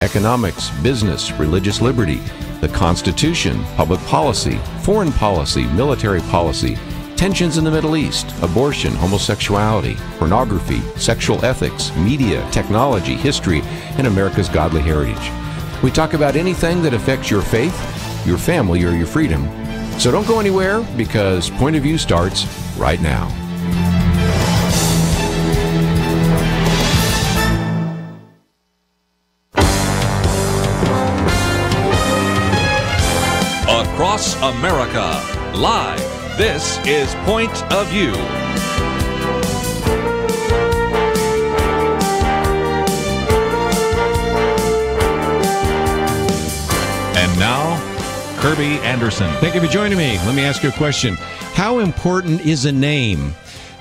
economics, business, religious liberty, the Constitution, public policy, foreign policy, military policy, tensions in the Middle East, abortion, homosexuality, pornography, sexual ethics, media, technology, history, and America's godly heritage. We talk about anything that affects your faith, your family, or your freedom. So don't go anywhere, because Point of View starts right now. Across America, live, this is Point of View. And now, Kerby Anderson. Thank you for joining me. Let me ask you a question. How important is a name?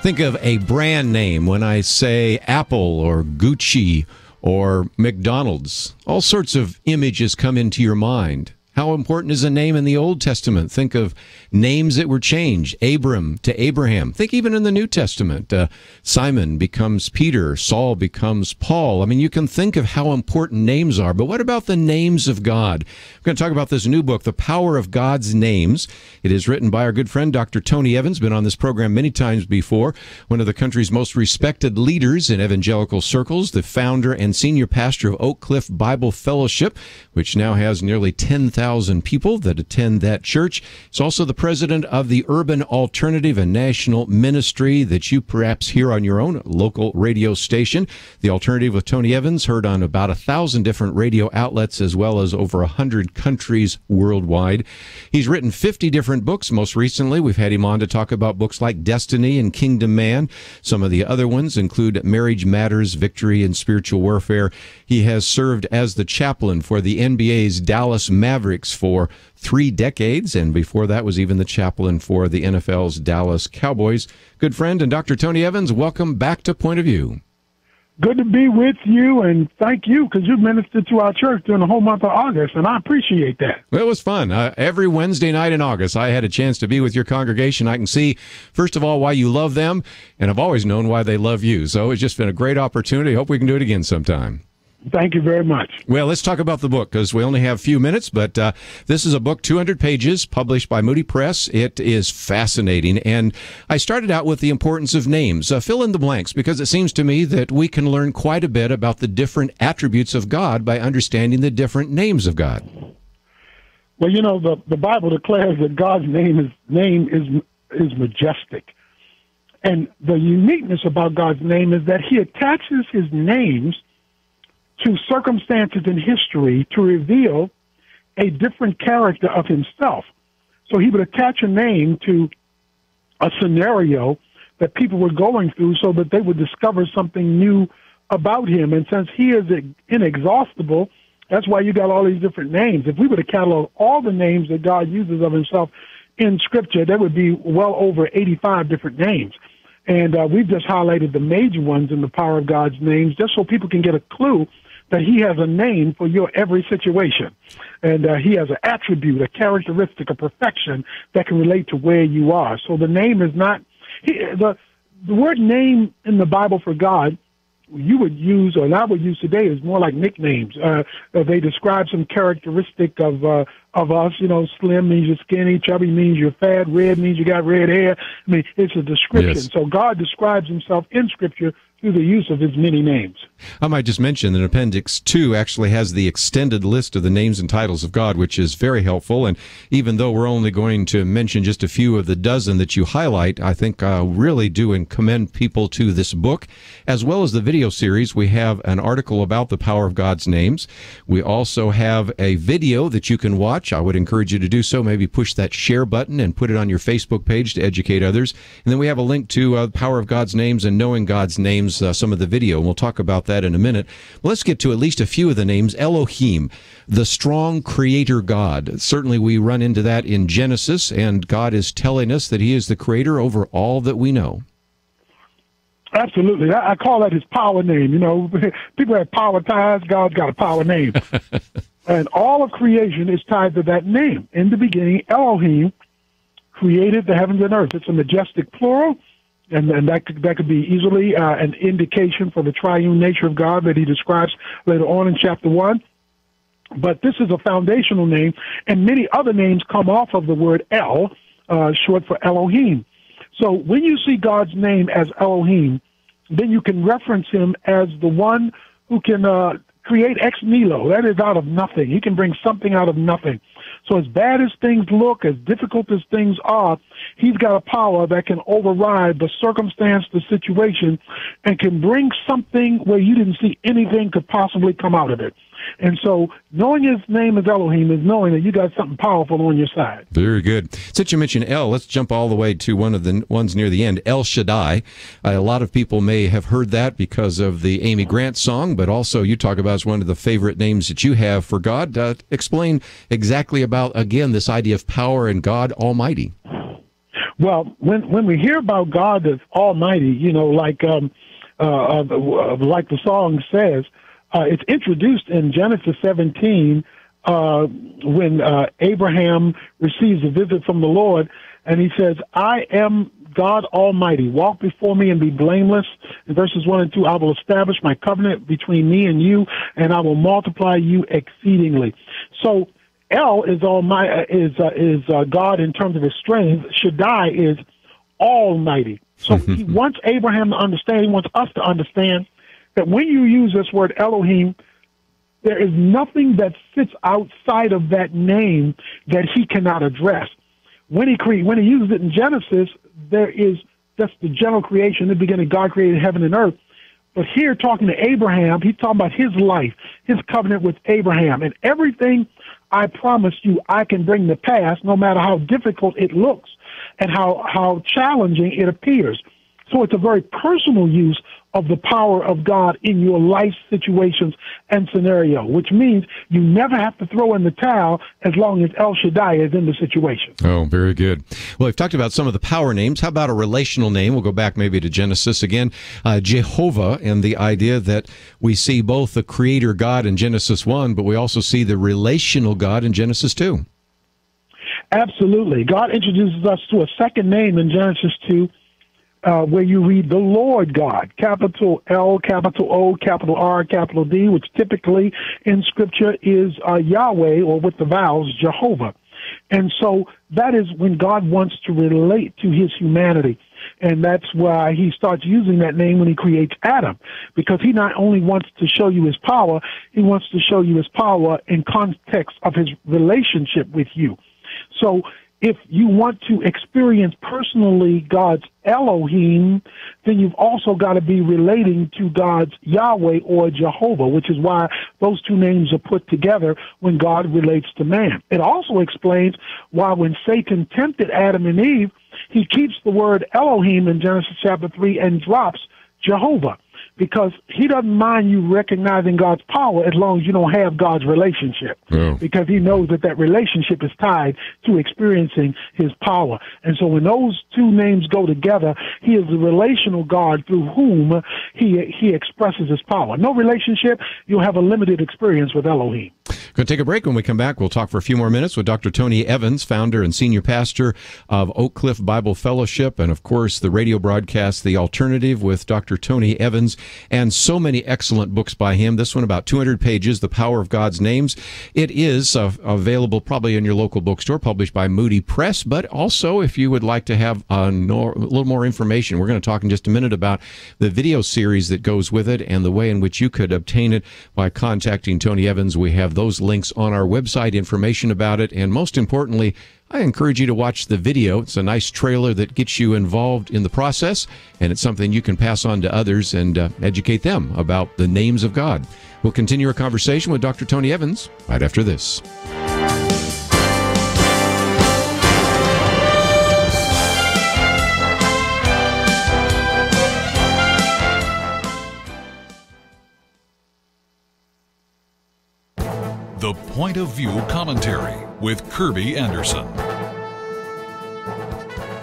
Think of a brand name when I say Apple or Gucci or McDonald's. All sorts of images come into your mind. How important is a name in the Old Testament? Think of names that were changed. Abram to Abraham. Think even in the New Testament. Simon becomes Peter. Saul becomes Paul. I mean, you can think of how important names are. But what about the names of God? We're going to talk about this new book, The Power of God's Names. It is written by our good friend, Dr. Tony Evans. Been on this program many times before. One of the country's most respected leaders in evangelical circles. The founder and senior pastor of Oak Cliff Bible Fellowship, which now has nearly 10,000 people that attend that church. He's also the president of the Urban Alternative, a national ministry that you perhaps hear on your own local radio station. The Alternative with Tony Evans, heard on about 1,000 different radio outlets, as well as over 100 countries worldwide. He's written 50 different books. Most recently, we've had him on to talk about books like Destiny and Kingdom Man. Some of the other ones include Marriage Matters, Victory and Spiritual Warfare. He has served as the chaplain for the NBA's Dallas Mavericks for 3 decades, and before that was even the chaplain for the NFL's Dallas Cowboys. Good friend and Dr. Tony Evans, welcome back to Point of View. Good to be with you, and thank you, because you ministered to our church during the whole month of August, and I appreciate that. Well, it was fun. Every Wednesday night in August, I had a chance to be with your congregation. I can see, first of all, why you love them, and I've always known why they love you. So it's just been a great opportunity. Hope we can do it again sometime. Thank you very much. Well, let's talk about the book, because we only have a few minutes, but this is a book, 200 pages, published by Moody Press. It is fascinating, and I started out with the importance of names. Fill in the blanks, because it seems to me that we can learn quite a bit about the different attributes of God by understanding the different names of God. Well, you know, the Bible declares that God's name is majestic. And the uniqueness about God's name is that he attaches his names to circumstances in history to reveal a different character of himself. So he would attach a name to a scenario that people were going through so that they would discover something new about him. And since he is inexhaustible, that's why you got all these different names. If we were to catalog all the names that God uses of himself in Scripture, there would be well over 85 different names. And we've just highlighted the major ones in the power of God's names, just so people can get a clue that he has a name for your every situation. And he has an attribute, a characteristic, a perfection that can relate to where you are. So the name is not, the word name in the Bible for God, you would use, or I would use today, is more like nicknames. They describe some characteristic of us. You know, slim means you're skinny, chubby means you're fat, red means you got red hair. I mean, it's a description. Yes. So God describes himself in Scripture through the use of his many names. I might just mention that Appendix 2 actually has the extended list of the names and titles of God, which is very helpful. And even though we're only going to mention just a few of the dozen that you highlight, I think really do commend people to this book. As well as the video series, we have an article about the power of God's names. We also have a video that you can watch. I would encourage you to do so. Maybe push that share button and put it on your Facebook page to educate others. And then we have a link to the power of God's names and knowing God's names, some of the video, and we'll talk about that in a minute. Well, let's get to at least a few of the names. Elohim, the strong creator God. Certainly we run into that in Genesis, and God is telling us that he is the creator over all that we know. Absolutely. I call that his power name. You know, people have power ties. God's got a power name. And all of creation is tied to that name. In the beginning, Elohim created the heavens and earth. It's a majestic plural. And that could be easily an indication for the triune nature of God that he describes later on in chapter 1. But this is a foundational name, and many other names come off of the word El, short for Elohim. So when you see God's name as Elohim, then you can reference him as the one who can create ex nihilo. That is, out of nothing. He can bring something out of nothing. So as bad as things look, as difficult as things are, he's got a power that can override the circumstance, the situation, and can bring something where you didn't see anything could possibly come out of it. And so knowing his name is Elohim is knowing that you got something powerful on your side. Very good. Since you mentioned El, let's jump all the way to one of the ones near the end, El Shaddai. A lot of people may have heard that because of the Amy Grant song, but also you talk about as one of the favorite names that you have for God. Explain exactly about, again, this idea of power and God Almighty. Well, when we hear about God as Almighty, you know, like the song says, it's introduced in Genesis 17 when Abraham receives a visit from the Lord, and he says, I am God Almighty. Walk before me and be blameless. In verses 1 and 2, I will establish my covenant between me and you, and I will multiply you exceedingly. So El is God in terms of his strength. Shaddai is Almighty. So he wants Abraham to understand, he wants us to understand that when you use this word Elohim, there is nothing that sits outside of that name that he cannot address. When he uses it in Genesis, that's the general creation. In the beginning, God created heaven and earth. But here, talking to Abraham, he's talking about his life, his covenant with Abraham, and everything I promised you I can bring to pass, no matter how difficult it looks and how challenging it appears. So it's a very personal use of the power of God in your life situations and scenario, which means you never have to throw in the towel as long as El Shaddai is in the situation. Oh, very good. Well, we've talked about some of the power names. How about a relational name? We'll go back maybe to Genesis again. Jehovah, and the idea that we see both the creator God in Genesis 1, but we also see the relational God in Genesis 2. Absolutely. God introduces us to a second name in Genesis 2, where you read the Lord God, capital L, capital O, capital R, capital D, which typically in Scripture is Yahweh, or with the vowels, Jehovah. And so that is when God wants to relate to his humanity. And that's why he starts using that name when he creates Adam, because he not only wants to show you his power, he wants to show you his power in context of his relationship with you. So if you want to experience personally God's Elohim, then you've also got to be relating to God's Yahweh or Jehovah, which is why those two names are put together when God relates to man. It also explains why when Satan tempted Adam and Eve, he keeps the word Elohim in Genesis chapter 3 and drops Jehovah, because he doesn't mind you recognizing God's power as long as you don't have God's relationship, because he knows that relationship is tied to experiencing his power. And so when those two names go together, he is the relational God through whom he expresses his power. No relationship, you'll have a limited experience with Elohim. Going to take a break. When we come back, we'll talk for a few more minutes with Dr. Tony Evans, founder and senior pastor of Oak Cliff Bible Fellowship, and of course the radio broadcast The Alternative with Dr. Tony Evans, and so many excellent books by him. This one about 200 pages, The Power of God's Names. It is available probably in your local bookstore, published by Moody Press, but also if you would like to have a little more information, we're going to talk in just a minute about the video series that goes with it and the way in which you could obtain it by contacting Tony Evans. We have those links on our website, information about it, and most importantly, I encourage you to watch the video. It's a nice trailer that gets you involved in the process, and it's something you can pass on to others and educate them about the names of God. We'll continue our conversation with Dr. Tony Evans right after this. The Point of View Commentary with Kerby Anderson.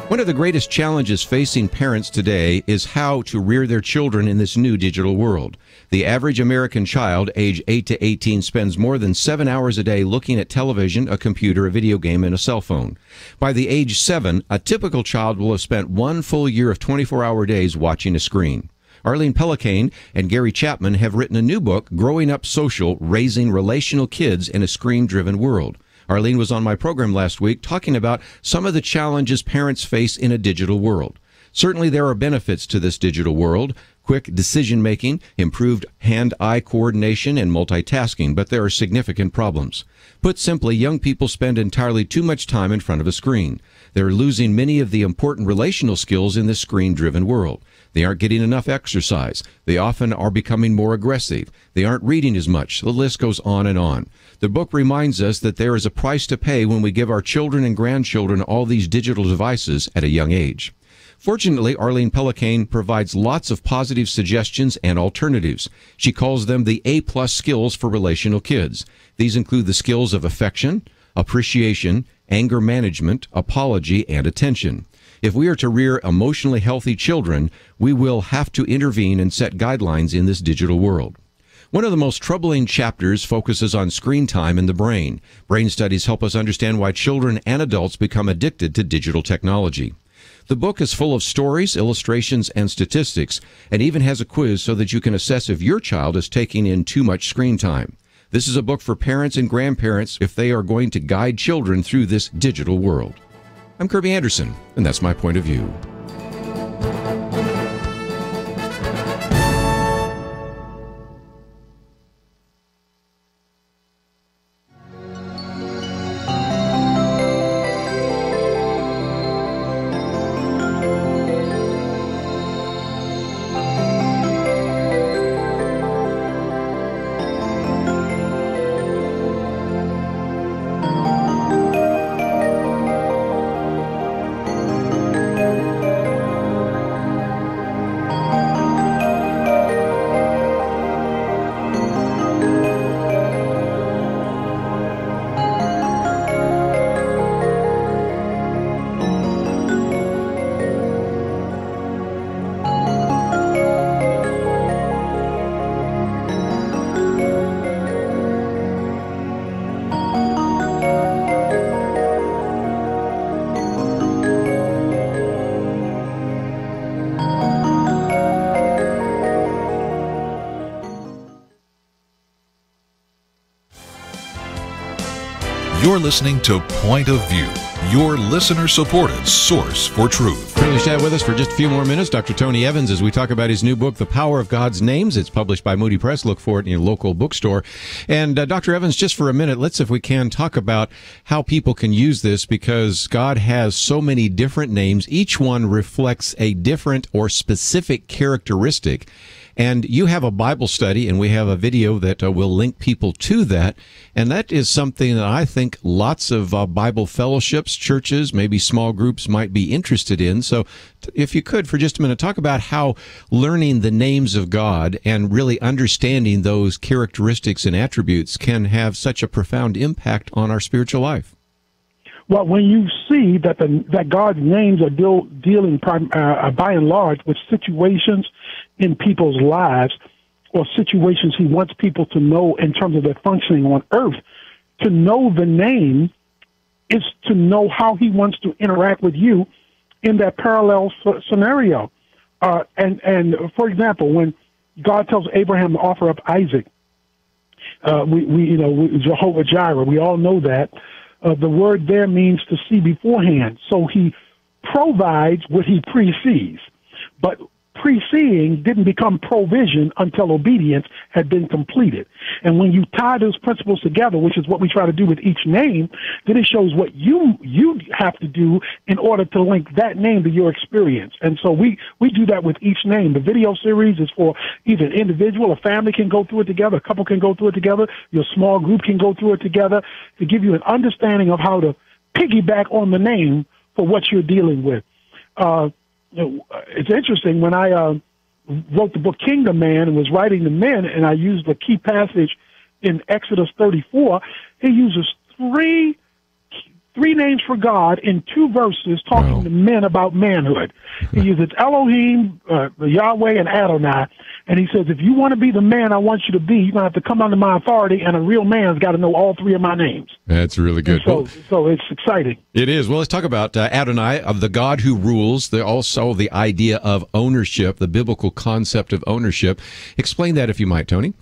One of the greatest challenges facing parents today is how to rear their children in this new digital world. The average American child, age 8 to 18, spends more than 7 hours a day looking at television, a computer, a video game, and a cell phone. By the age 7, a typical child will have spent 1 full year of 24-hour days watching a screen. Arlene Pellicane and Gary Chapman have written a new book, Growing Up Social, Raising Relational Kids in a Screen-Driven World. Arlene was on my program last week talking about some of the challenges parents face in a digital world. Certainly there are benefits to this digital world: quick decision-making, improved hand-eye coordination, and multitasking, but there are significant problems. Put simply, young people spend entirely too much time in front of a screen. They're losing many of the important relational skills in this screen-driven world. They aren't getting enough exercise. They often are becoming more aggressive. They aren't reading as much. The list goes on and on. The book reminds us that there is a price to pay when we give our children and grandchildren all these digital devices at a young age. Fortunately, Arlene Pellicane provides lots of positive suggestions and alternatives. She calls them the A-plus skills for relational kids. These include the skills of affection, appreciation, anger management, apology, and attention. If we are to rear emotionally healthy children, we will have to intervene and set guidelines in this digital world. One of the most troubling chapters focuses on screen time in the brain. Brain studies help us understand why children and adults become addicted to digital technology. The book is full of stories, illustrations, and statistics, and even has a quiz so that you can assess if your child is taking in too much screen time. This is a book for parents and grandparents if they are going to guide children through this digital world. I'm Kerby Anderson, and that's my point of view. You're listening to Point of View, your listener-supported source for truth. Privileged to have with us for just a few more minutes Dr. Tony Evans as we talk about his new book, The Power of God's Names. It's published by Moody Press. Look for it in your local bookstore. And Dr. Evans, just for a minute, let's, if we can, talk about how people can use this, because God has so many different names. Each one reflects a different or specific characteristic. And you have a Bible study, and we have a video that will link people to that. And that is something that I think lots of Bible fellowships, churches, maybe small groups might be interested in. So if you could, for just a minute, talk about how learning the names of God and really understanding those characteristics and attributes can have such a profound impact on our spiritual life. Well, when you see that that God's names are dealing by and large with situations in people's lives, or situations he wants people to know in terms of their functioning on earth, to know the name is to know how he wants to interact with you in that parallel scenario. And for example, when God tells Abraham to offer up Isaac, Jehovah Jireh, we all know that. The word there means to see beforehand. So he provides what he precedes. But preceding didn't become provision until obedience had been completed. And when you tie those principles together, which is what we try to do with each name, then it shows what you have to do in order to link that name to your experience. And so we do that with each name. The video series is for either an individual, a family can go through it together, a couple can go through it together, your small group can go through it together, to give you an understanding of how to piggyback on the name for what you're dealing with. It's interesting, when I wrote the book Kingdom Man and was writing the men, and I used the key passage in Exodus 34, he uses three three names for God in two verses talking to men about manhood. He uses Elohim, Yahweh, and Adonai. And he says, if you want to be the man I want you to be, you're going to have to come under my authority, and a real man's got to know all three of my names. That's really good. So it's exciting. It is. Well, let's talk about Adonai, of the God who rules, also the idea of ownership, the biblical concept of ownership. Explain that, if you might, Tony.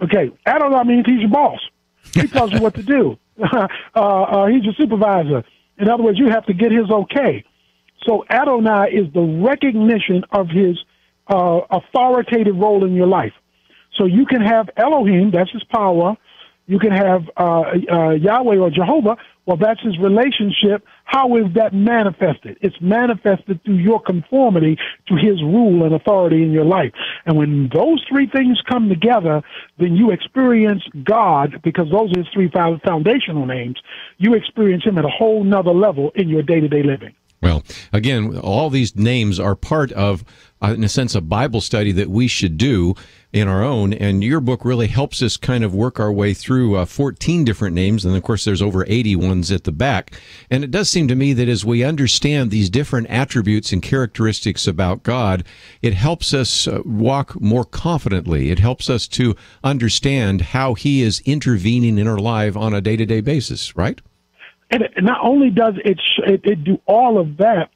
Okay. Adonai means he's your boss. He tells you what to do. He's your supervisor. In other words, you have to get his okay. So Adonai is the recognition of his authoritative role in your life. So you can have Elohim, that's his power. You can have Yahweh or Jehovah. Well, that's his relationship. How is that manifested? It's manifested through your conformity to his rule and authority in your life. And when those three things come together, then you experience God, because those are his three foundational names. You experience him at a whole nother level in your day-to-day living. Well, again, all these names are part of, in a sense, a Bible study that we should do in our own. And your book really helps us kind of work our way through 14 different names. And, of course, there's over 80 ones at the back. And it does seem to me that as we understand these different attributes and characteristics about God, it helps us walk more confidently. It helps us to understand how he is intervening in our life on a day-to-day basis, right? And not only does it do all of that,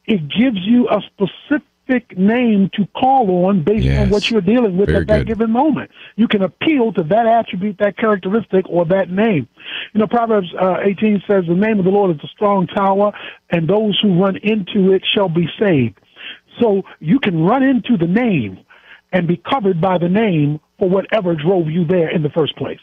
it gives you a specific name to call on based on what you're dealing with at that given moment. You can appeal to that attribute, that characteristic, or that name. You know, Proverbs 18 says, the name of the Lord is a strong tower, and those who run into it shall be saved. So you can run into the name and be covered by the name for whatever drove you there in the first place.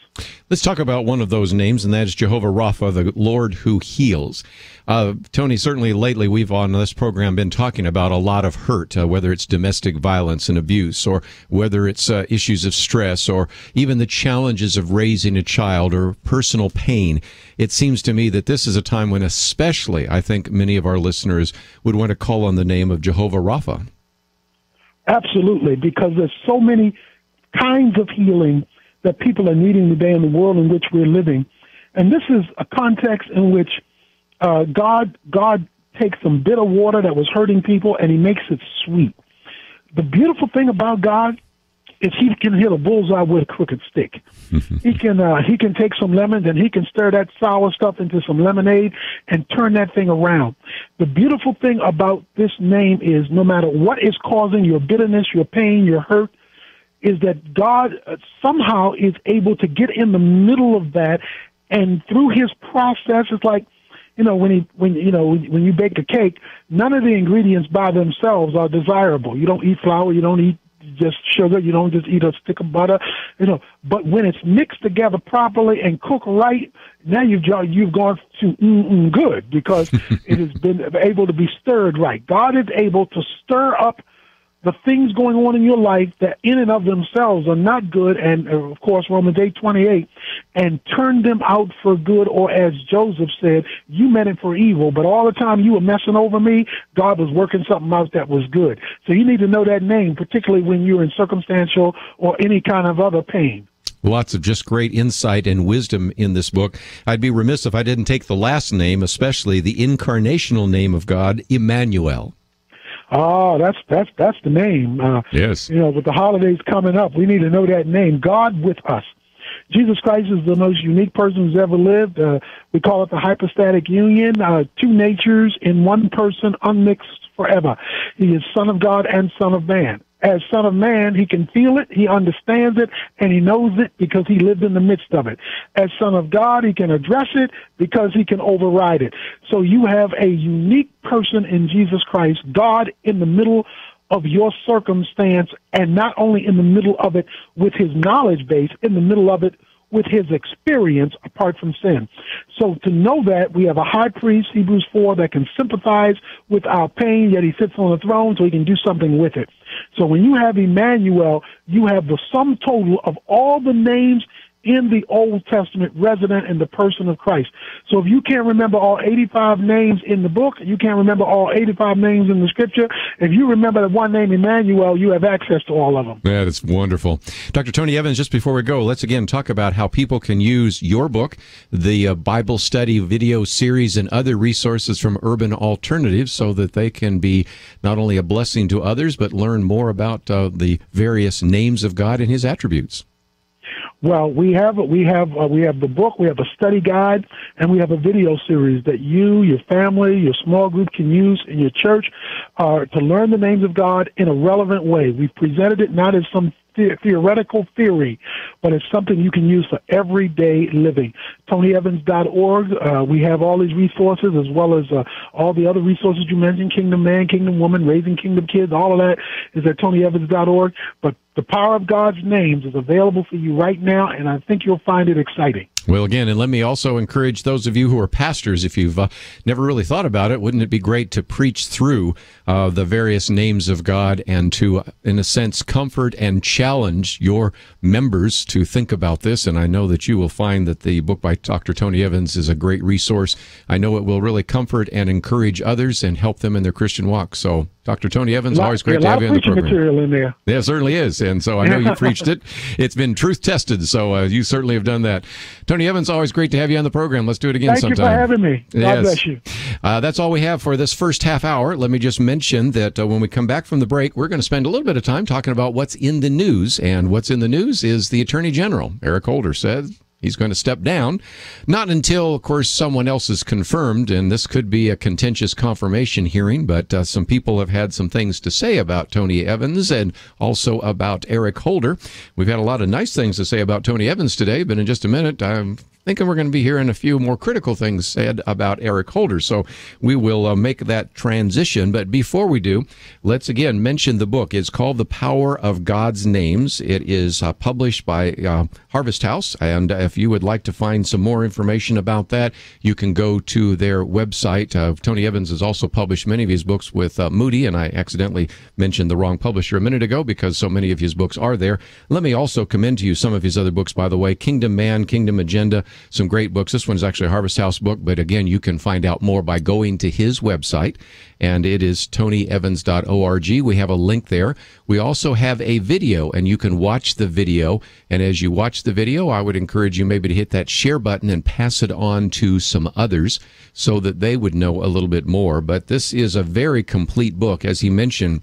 Let's talk about one of those names, and that is Jehovah Rapha, the Lord who heals. Tony, certainly lately we've on this program been talking about a lot of hurt, whether it's domestic violence and abuse, or whether it's issues of stress, or even the challenges of raising a child, or personal pain. It seems to me that this is a time when especially I think many of our listeners would want to call on the name of Jehovah Rapha. Absolutely, because there's so many kinds of healing that people are needing today in the world in which we're living. And this is a context in which God takes some bitter water that was hurting people and he makes it sweet. The beautiful thing about God is he can hit a bullseye with a crooked stick. He can take some lemons and he can stir that sour stuff into some lemonade and turn that thing around. The beautiful thing about this name is no matter what is causing your bitterness, your pain, your hurt, is that God somehow is able to get in the middle of that, and through his process, it's like, you know, when you bake a cake, none of the ingredients by themselves are desirable. You don't eat flour, you don't eat just sugar, you don't just eat a stick of butter, you know. But when it's mixed together properly and cooked right, now you've gone to good, because it has been able to be stirred right. God is able to stir up the things going on in your life that in and of themselves are not good, and of course Romans 8:28, and turn them out for good, or as Joseph said, you meant it for evil, but all the time you were messing over me, God was working something out that was good. So you need to know that name, particularly when you're in circumstantial or any kind of other pain. Lots of just great insight and wisdom in this book. I'd be remiss if I didn't take the last name, especially the incarnational name of God, Emmanuel. Oh, that's the name. Yes. You know, with the holidays coming up, we need to know that name, God with us. Jesus Christ is the most unique person who's ever lived. We call it the hypostatic union, two natures in one person, unmixed forever. He is Son of God and Son of Man. As Son of Man, he can feel it, he understands it, and he knows it because he lived in the midst of it. As Son of God, he can address it because he can override it. So you have a unique person in Jesus Christ, God in the middle of your circumstance, and not only in the middle of it with his knowledge base, in the middle of it with his experience apart from sin. So to know that, we have a high priest, Hebrews 4, that can sympathize with our pain, yet he sits on the throne so he can do something with it. So when you have Emmanuel, you have the sum total of all the names in the Old Testament resident in the person of Christ. So if you can't remember all 85 names in the book, you can't remember all 85 names in the scripture, if you remember the one name Emmanuel, you have access to all of them. Yeah, that's wonderful. Dr. Tony Evans, just before we go, let's again talk about how people can use your book, the Bible study video series, and other resources from Urban Alternatives so that they can be not only a blessing to others, but learn more about the various names of God and his attributes. Well, we have the book, we have a study guide, and we have a video series that you, your family, your small group can use in your church to learn the names of God in a relevant way. We've presented it not as some theoretical theory, but it's something you can use for everyday living. TonyEvans.org. We have all these resources as well as all the other resources you mentioned, Kingdom Man, Kingdom Woman, Raising Kingdom Kids, all of that is at TonyEvans.org. But the power of God's names is available for you right now, and I think you'll find it exciting. Well, again, and let me also encourage those of you who are pastors, if you've never really thought about it, wouldn't it be great to preach through the various names of God and to, in a sense, comfort and challenge your members to think about this? And I know that you will find that the book by Dr. Tony Evans is a great resource. I know it will really comfort and encourage others and help them in their Christian walk. So, Dr. Tony Evans, always great to have you in the program. Material in there. Yeah, it certainly is. And so I know you preached it. It's been truth tested, so you certainly have done that. Tony Evans, always great to have you on the program. Let's do it again sometime. Thank you for having me. God bless you. That's all we have for this first half hour. Let me just mention that when we come back from the break, we're going to spend a little bit of time talking about what's in the news. And what's in the news is the Attorney General, Eric Holder, said he's going to step down. Not until, of course, someone else is confirmed, and this could be a contentious confirmation hearing, but some people have had some things to say about Tony Evans and also about Eric Holder. We've had a lot of nice things to say about Tony Evans today, but in just a minute, I'm thinking we're going to be hearing a few more critical things said about Eric Holder. So we will make that transition. But before we do, let's again mention the book. It's called The Power of God's Names. It is published by Harvest House. And if you would like to find some more information about that, you can go to their website. Tony Evans has also published many of his books with Moody, and I accidentally mentioned the wrong publisher a minute ago because so many of his books are there. Let me also commend to you some of his other books, by the way. Kingdom Man, Kingdom Agenda, some great books. This one's actually a Harvest House book, but again, you can find out more by going to his website, and it is tonyevans.org. We have a link there. We also have a video, and you can watch the video, and as you watch the video, I would encourage you maybe to hit that share button and pass it on to some others so that they would know a little bit more. But this is a very complete book, as he mentioned.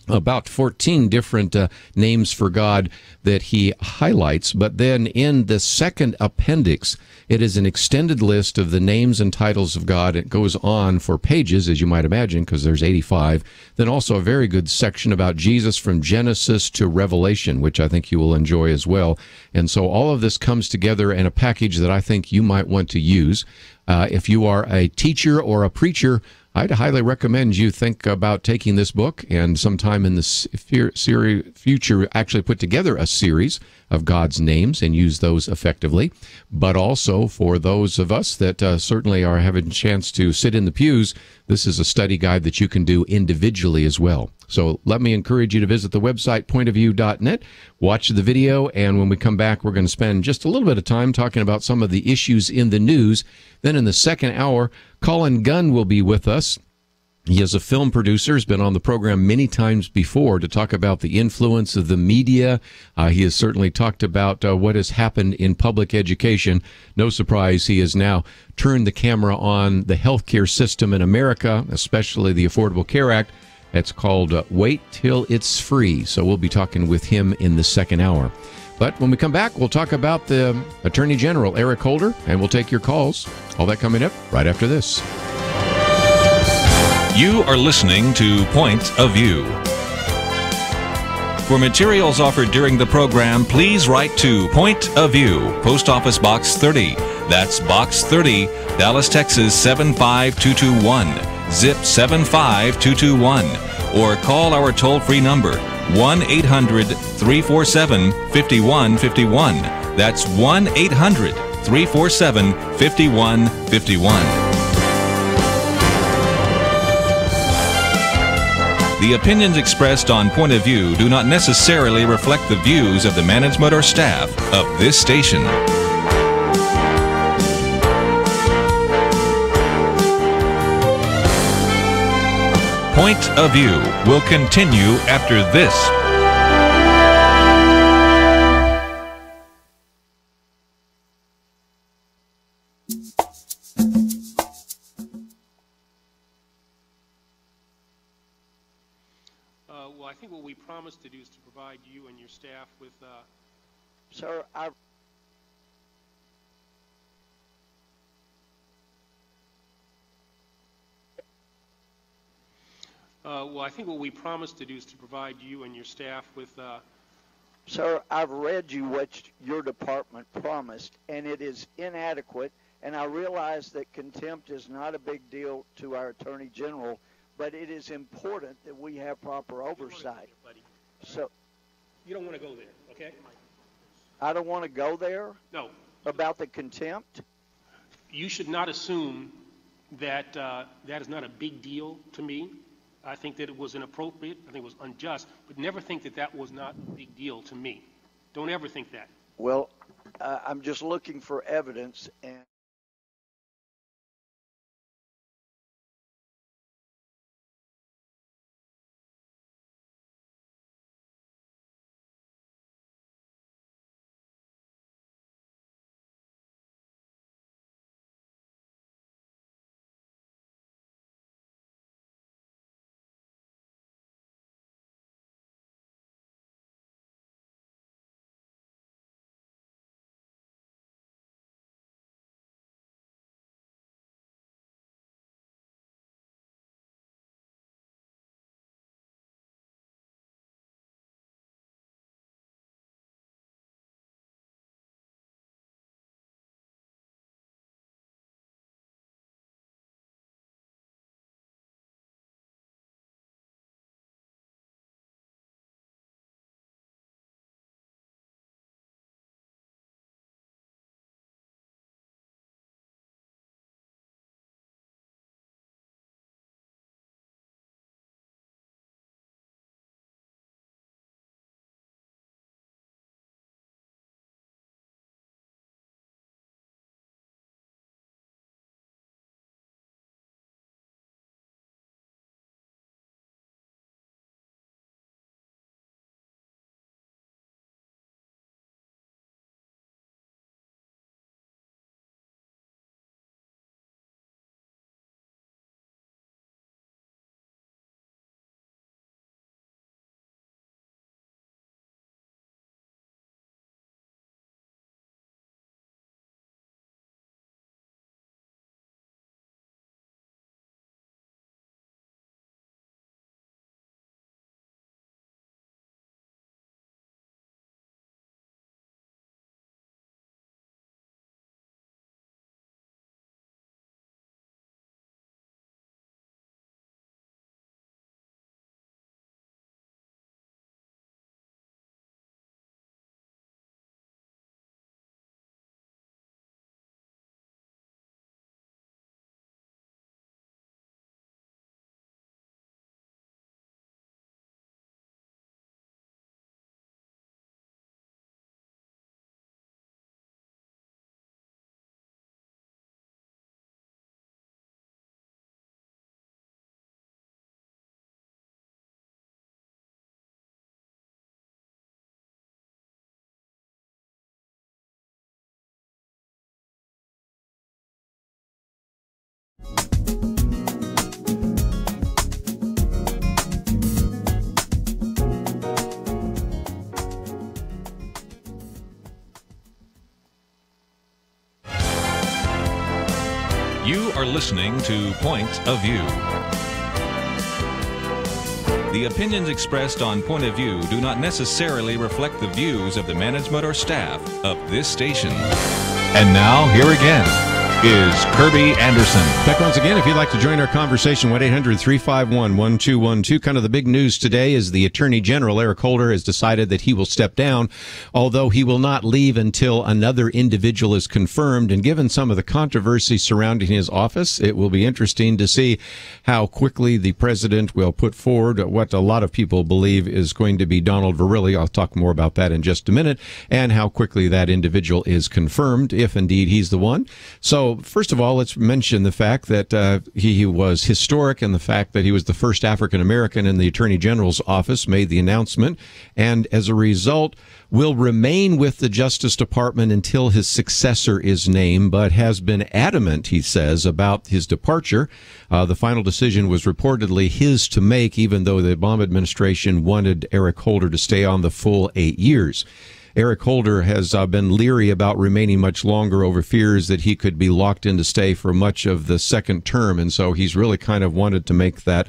About 14 different names for God that he highlights. But then in the second appendix, it is an extended list of the names and titles of God. It goes on for pages, as you might imagine, because there's 85. Then also a very good section about Jesus from Genesis to Revelation, which I think you will enjoy as well. And so all of this comes together in a package that I think you might want to use. If you are a teacher or a preacher, I'd highly recommend you think about taking this book and sometime in the future actually put together a series of God's names and use those effectively. But also for those of us that certainly are having a chance to sit in the pews, this is a study guide that you can do individually as well. So let me encourage you to visit the website, pointofview.net, watch the video, and when we come back, we're going to spend just a little bit of time talking about some of the issues in the news. Then in the second hour, Colin Gunn will be with us. He is a film producer, has been on the program many times before to talk about the influence of the media. He has certainly talked about what has happened in public education. No surprise, he has now turned the camera on the healthcare system in America, especially the Affordable Care Act. It's called Wait Till It's Free. So we'll be talking with him in the second hour. But when we come back, we'll talk about the Attorney General, Eric Holder, and we'll take your calls. All that coming up right after this. You are listening to Point of View. For materials offered during the program, please write to Point of View, Post Office Box 30. That's Box 30, Dallas, Texas 75221, zip 75221. Or call our toll-free number, 1-800-347-5151. That's 1-800-347-5151. The opinions expressed on Point of View do not necessarily reflect the views of the management or staff of this station. Point of View will continue after this. Well, I think what we promised to do is to provide you and your staff with... Sir, well, I think what we promised to do is to provide you and your staff with... Sir, I've read you what your department promised, and it is inadequate, and I realize that contempt is not a big deal to our Attorney General, but it is important that we have proper oversight. So, you don't want to go there, okay? I don't want to go there? No. About the contempt? You should not assume that that is not a big deal to me. I think that it was inappropriate. I think it was unjust. But never think that that was not a big deal to me. Don't ever think that. Well, I'm just looking for evidence, and... You are listening to Point of View. The opinions expressed on Point of View do not necessarily reflect the views of the management or staff of this station. And now, here again, is Kerby Anderson. Back once again, if you'd like to join our conversation, 1-800-351-1212. Kind of the big news today is the Attorney General, Eric Holder, has decided that he will step down, although he will not leave until another individual is confirmed. And given some of the controversy surrounding his office, it will be interesting to see how quickly the president will put forward what a lot of people believe is going to be Donald Verrilli. I'll talk more about that in just a minute, and how quickly that individual is confirmed, if indeed he's the one. So, first of all, let's mention the fact that he was historic, and the fact that he was the first African American in the Attorney General's office, made the announcement, and as a result will remain with the Justice Department until his successor is named, but has been adamant, he says, about his departure. The final decision was reportedly his to make, even though the Obama administration wanted Eric Holder to stay on the full 8 years. Eric Holder has been leery about remaining much longer over fears that he could be locked in to stay for much of the second term, and so he's really kind of wanted to make that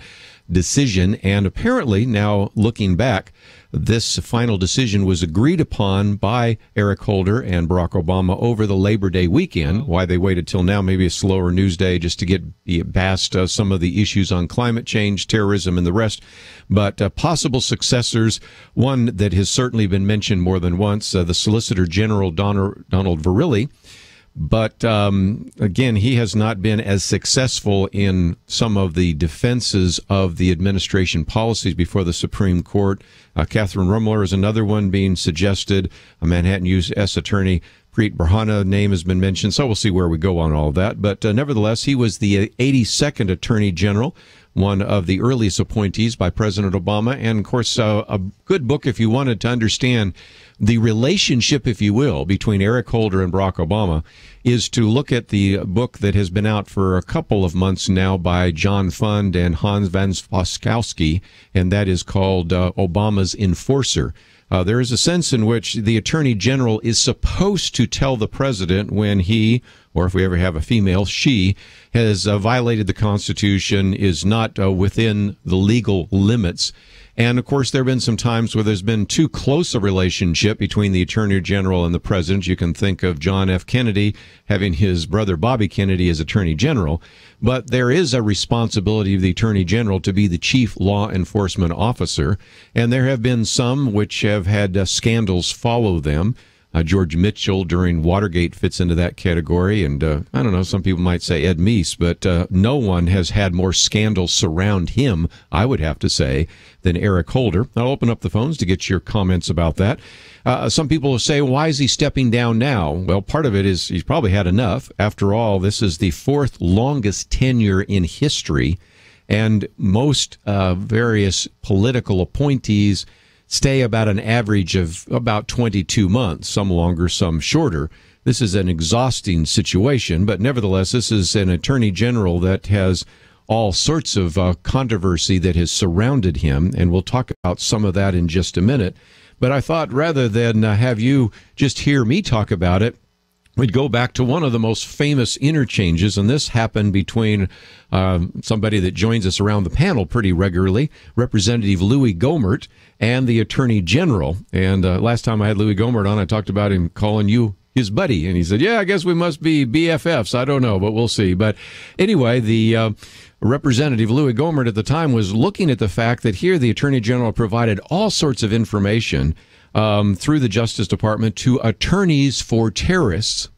decision. And apparently, now looking back, this final decision was agreed upon by Eric Holder and Barack Obama over the Labor Day weekend. Why they waited till now, maybe a slower news day, just to get past some of the issues on climate change, terrorism, and the rest. But possible successors, one that has certainly been mentioned more than once, the Solicitor General Donald Verrilli. But again, he has not been as successful in some of the defenses of the administration policies before the Supreme Court. Catherine Rumler is another one being suggested. A Manhattan U.S. Attorney Preet Bharana name has been mentioned, so we'll see where we go on all that. But nevertheless, he was the 82nd Attorney General, one of the earliest appointees by President Obama, and of course a good book if you wanted to understand the relationship, if you will, between Eric Holder and Barack Obama, is to look at the book that has been out for a couple of months now by John Fund and Hans Van Foskowski, and that is called Obama's Enforcer. There is a sense in which the Attorney General is supposed to tell the president when he, or if we ever have a female, she, has violated the Constitution, is not within the legal limits. And, of course, there have been some times where there's been too close a relationship between the Attorney General and the President. You can think of John F. Kennedy having his brother Bobby Kennedy as Attorney General. But there is a responsibility of the Attorney General to be the chief law enforcement officer. And there have been some which have had scandals follow them. George Mitchell during Watergate fits into that category. And I don't know, some people might say Ed Meese, but no one has had more scandals surround him, I would have to say, than Eric Holder. I'll open up the phones to get your comments about that. Some people will say, why is he stepping down now? Well, part of it is he's probably had enough. After all, this is the fourth longest tenure in history, and most various political appointees stay about an average of about 22 months, some longer, some shorter. This is an exhausting situation, but nevertheless, this is an Attorney General that has all sorts of controversy that has surrounded him, and we'll talk about some of that in just a minute. But I thought rather than have you just hear me talk about it, we'd go back to one of the most famous interchanges, and this happened between somebody that joins us around the panel pretty regularly, Representative Louis Gohmert, and the Attorney General. And last time I had Louis Gohmert on, I talked about him calling you his buddy, and he said, yeah, I guess we must be BFFs. I don't know, but we'll see. But anyway, the Representative Louis Gohmert at the time was looking at the fact that here the Attorney General provided all sorts of information through the Justice Department to attorneys for terrorists,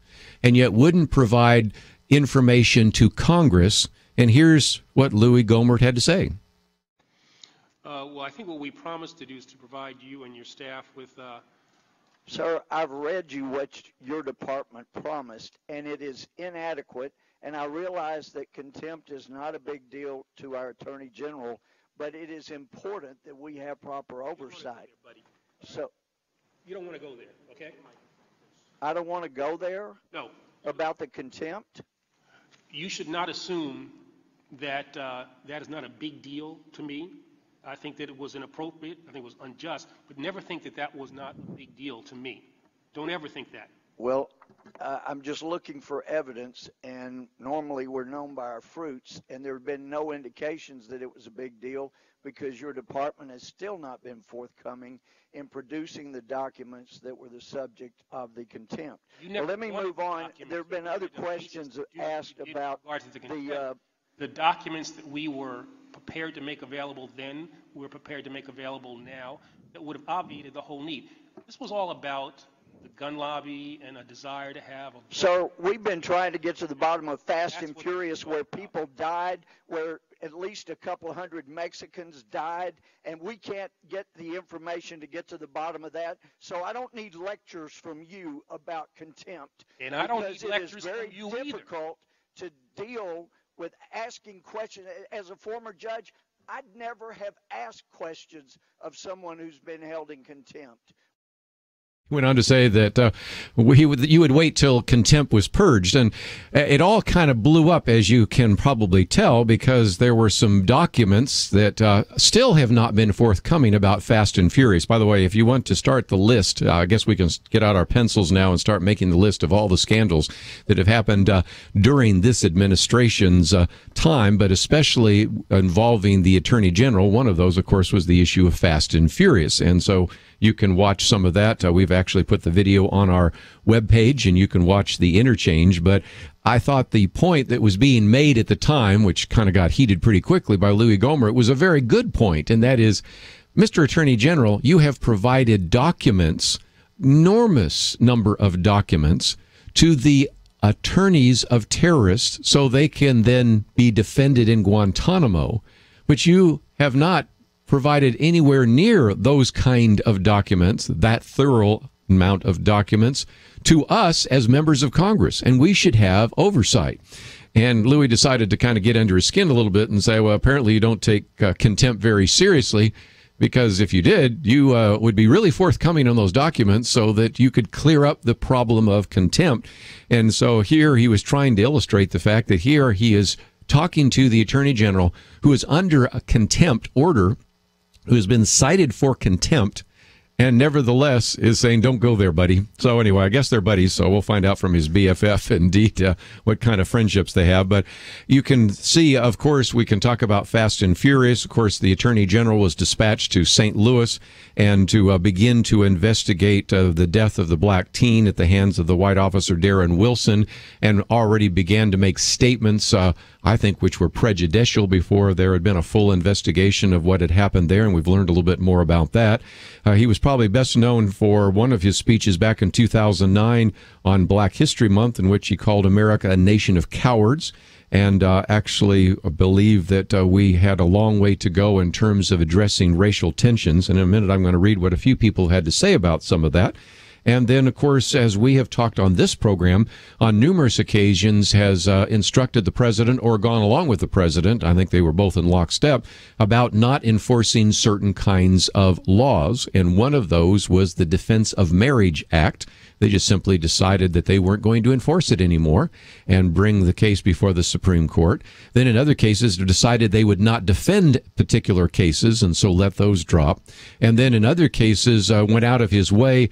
and yet wouldn't provide information to Congress. And here's what Louis Gohmert had to say. Well, I think what we promised to do is to provide you and your staff with... Sir, I've read you what your department promised, and it is inadequate. And I realize that contempt is not a big deal to our Attorney General, but it is important that we have proper oversight. So, you don't want to go there, okay? I don't want to go there? No. About the contempt? You should not assume that that is not a big deal to me. I think that it was inappropriate. I think it was unjust. But never think that that was not a big deal to me. Don't ever think that. Well, I'm just looking for evidence, and normally we're known by our fruits, and there have been no indications that it was a big deal because your department has still not been forthcoming in producing the documents that were the subject of the contempt. Well, let me move on. There have been other questions asked about the documents that we were prepared to make available then, we're prepared to make available now, that would have obviated the whole need. This was all about the gun lobby and a desire to have a... So we've been trying to get to the bottom of Fast and Furious, where people died, where at least a couple hundred Mexicans died, and we can't get the information to get to the bottom of that. So I don't need lectures from you about contempt. And I don't need lectures from you either. It is very difficult to deal with asking questions. As a former judge, I'd never have asked questions of someone who's been held in contempt. Went on to say that you would wait till contempt was purged, and it all kind of blew up, as you can probably tell, because there were some documents that still have not been forthcoming about Fast and Furious. By the way, if you want to start the list, I guess we can get out our pencils now and start making the list of all the scandals that have happened during this administration's time, but especially involving the Attorney General. One of those, of course, was the issue of Fast and Furious, and so you can watch some of that. We've actually put the video on our webpage, and you can watch the interchange. But I thought the point that was being made at the time, which kind of got heated pretty quickly by Louis Gohmert, was a very good point, and that is, Mr. Attorney General, you have provided documents, enormous number of documents, to the attorneys of terrorists so they can then be defended in Guantanamo, but you have not provided anywhere near those kind of documents, that thorough amount of documents, to us as members of Congress, and we should have oversight. And Louis decided to kind of get under his skin a little bit and say, well, apparently you don't take contempt very seriously, because if you did, you would be really forthcoming on those documents so that you could clear up the problem of contempt. And so here he was trying to illustrate the fact that here he is talking to the Attorney General, who is under a contempt order, who has been cited for contempt, and nevertheless is saying, don't go there, buddy. So anyway, I guess they're buddies, so we'll find out from his BFF, indeed, what kind of friendships they have. But you can see, of course, we can talk about Fast and Furious. Of course, the Attorney General was dispatched to St. Louis and to begin to investigate the death of the black teen at the hands of the white officer Darren Wilson, and already began to make statements, I think, which were prejudicial before there had been a full investigation of what had happened there, and we've learned a little bit more about that. He was probably best known for one of his speeches back in 2009 on Black History Month, in which he called America a nation of cowards, and actually believed that we had a long way to go in terms of addressing racial tensions. And in a minute, I'm going to read what a few people had to say about some of that. And then, of course, as we have talked on this program on numerous occasions, has instructed the president or gone along with the president, I think they were both in lockstep, about not enforcing certain kinds of laws. And one of those was the Defense of Marriage Act. They just simply decided that they weren't going to enforce it anymore and bring the case before the Supreme Court. Then in other cases, they decided they would not defend particular cases, and so let those drop. And then in other cases, went out of his way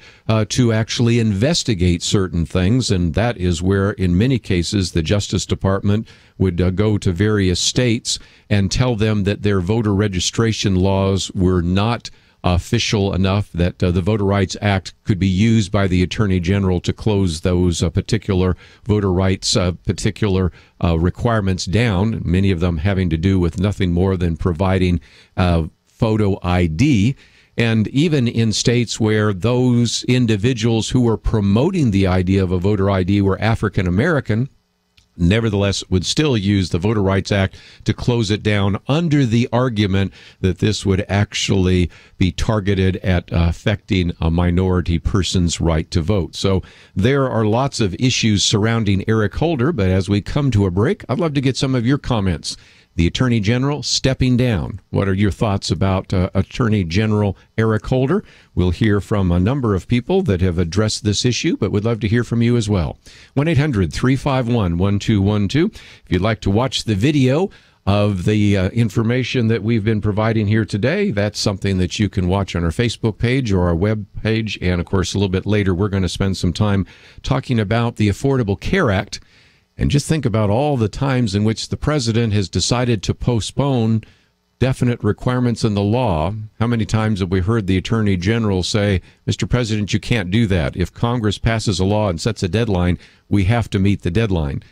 to actually investigate certain things, and that is where, in many cases, the Justice Department would go to various states and tell them that their voter registration laws were not official enough, that the Voter Rights Act could be used by the Attorney General to close those particular voter rights, particular requirements down, many of them having to do with nothing more than providing photo ID. And even in states where those individuals who were promoting the idea of a voter ID were African American, nevertheless would still use the Voter Rights Act to close it down under the argument that this would actually be targeted at affecting a minority person's right to vote. So there are lots of issues surrounding Eric Holder, but as we come to a break, I'd love to get some of your comments. The Attorney General stepping down. What are your thoughts about Attorney General Eric Holder? We'll hear from a number of people that have addressed this issue, but we'd love to hear from you as well. 1-800-351-1212. If you'd like to watch the video of the information that we've been providing here today, that's something that you can watch on our Facebook page or our web page. And, of course, a little bit later, we're going to spend some time talking about the Affordable Care Act. And just think about all the times in which the president has decided to postpone definite requirements in the law. How many times have we heard the Attorney General say, Mr. President, you can't do that. If Congress passes a law and sets a deadline, we have to meet the deadline.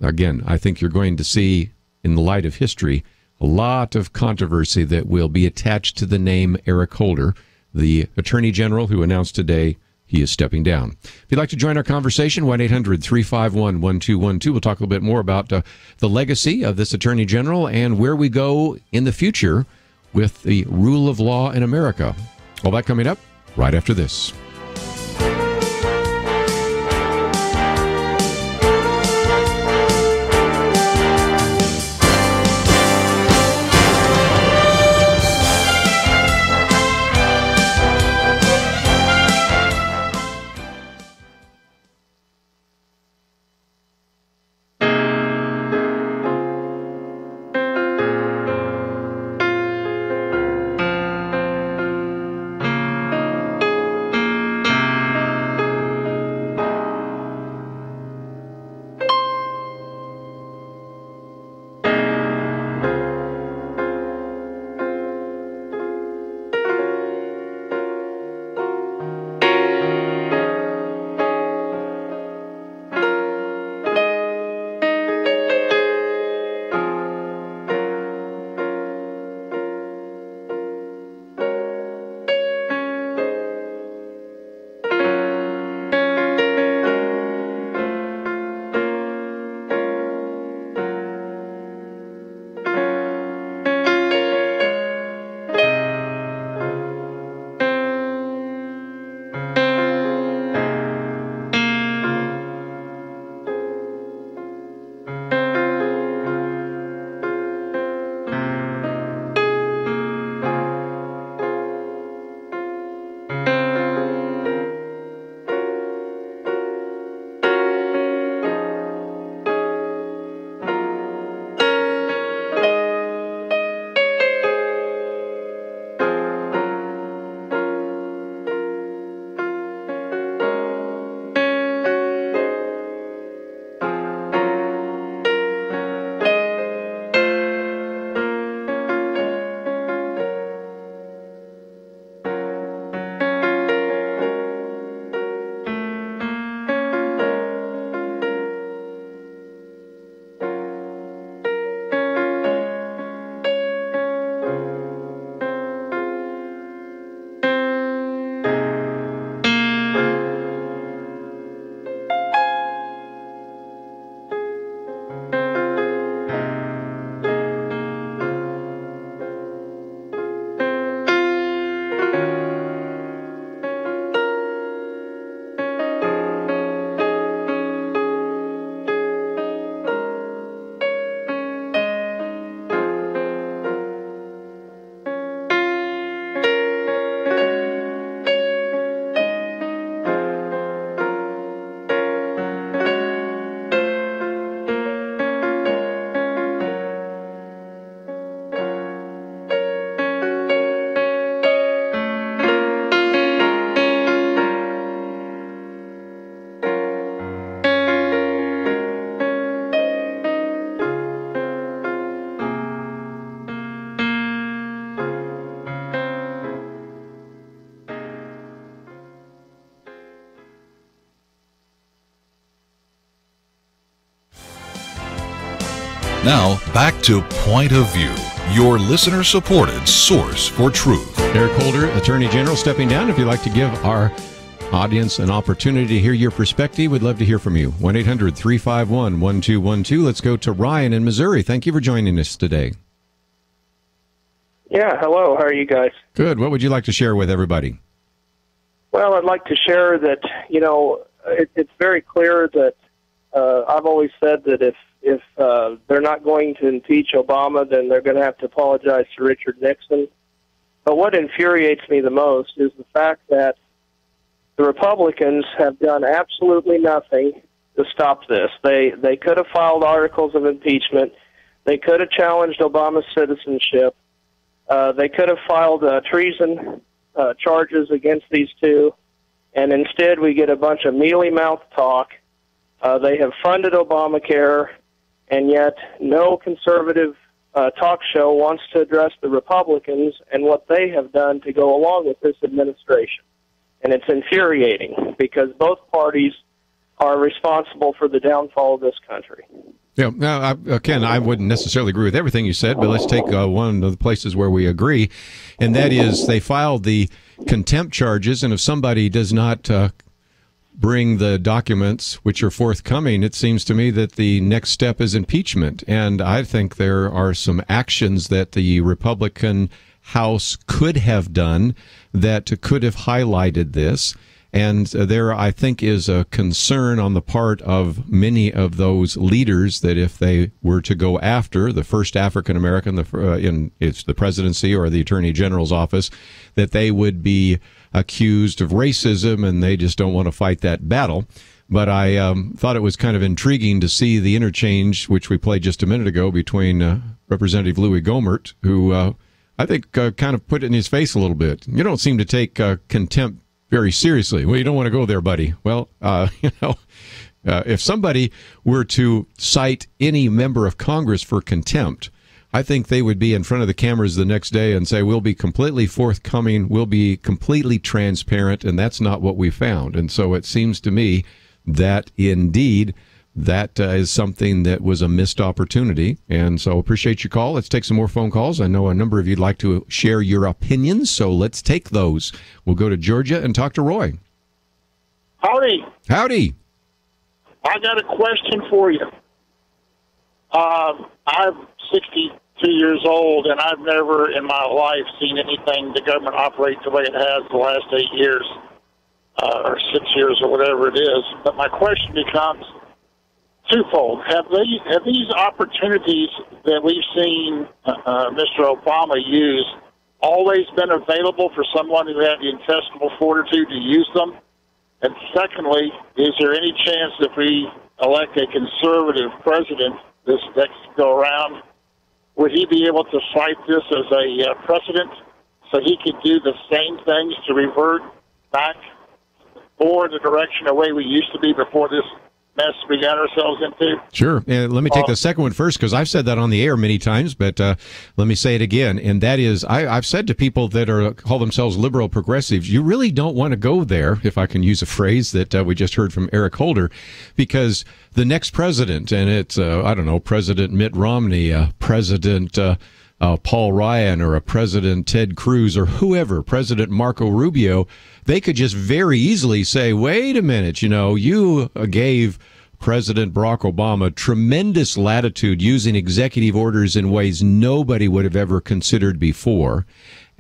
Again, I think you're going to see, in the light of history, a lot of controversy that will be attached to the name Eric Holder, the Attorney General who announced today he is stepping down. If you'd like to join our conversation, 1-800-351-1212. We'll talk a little bit more about the legacy of this Attorney General and where we go in the future with the rule of law in America. All that coming up right after this. Now, back to Point of View, your listener-supported source for truth. Eric Holder, Attorney General, stepping down. If you'd like to give our audience an opportunity to hear your perspective, we'd love to hear from you. 1-800-351-1212. Let's go to Ryan in Missouri. Thank you for joining us today. Yeah, hello. How are you guys? Good. What would you like to share with everybody? Well, I'd like to share that, it's very clear that I've always said that if they're not going to impeach Obama, then they're going to have to apologize to Richard Nixon. But what infuriates me the most is the fact that the Republicans have done absolutely nothing to stop this. They could have filed articles of impeachment. They could have challenged Obama's citizenship. They could have filed treason charges against these two, and instead we get a bunch of mealy-mouthed talk. They have funded Obamacare, and yet no conservative talk show wants to address the Republicans and what they have done to go along with this administration. And it's infuriating because both parties are responsible for the downfall of this country. Yeah, now, Ken, I wouldn't necessarily agree with everything you said, but let's take one of the places where we agree, and that is they filed the contempt charges, and if somebody does not bring the documents which are forthcoming, it seems to me that the next step is impeachment. And I think there are some actions that the Republican House could have done that could have highlighted this. And there, I think, is a concern on the part of many of those leaders that if they were to go after the first African American in it's the presidency or the Attorney General's office, that they would be accused of racism, and they just don't want to fight that battle. But I thought it was kind of intriguing to see the interchange, which we played just a minute ago, between Representative Louis Gohmert, who I think kind of put it in his face a little bit. You don't seem to take contempt very seriously. Well, you don't want to go there, buddy. Well, if somebody were to cite any member of Congress for contempt, I think they would be in front of the cameras the next day and say, we'll be completely forthcoming, we'll be completely transparent, and that's not what we found. And so it seems to me that indeed that is something that was a missed opportunity. And so appreciate your call. Let's take some more phone calls. I know a number of you'd like to share your opinions, so let's take those. We'll go to Georgia and talk to Roy. Howdy. Howdy. I got a question for you. I'm 62 years old, and I've never in my life seen anything the government operate the way it has the last 8 years, or 6 years, or whatever it is. But my question becomes twofold. Have these opportunities that we've seen Mr. Obama use always been available for someone who had the intestinal fortitude to use them? And secondly, is there any chance if we elect a conservative president this next go around, would he be able to cite this as a precedent so he could do the same things to revert back more in the direction the way we used to be before this mess we got ourselves into? Sure. Let me take the second one first, because I've said that on the air many times, but let me say it again. And that is, I've said to people that call themselves liberal progressives, you really don't want to go there, if I can use a phrase that we just heard from Eric Holder, because the next president, and it's, I don't know, President Mitt Romney, President Paul Ryan, or a President Ted Cruz, or whoever, President Marco Rubio, they could just very easily say, wait a minute, you gave President Barack Obama tremendous latitude using executive orders in ways nobody would have ever considered before.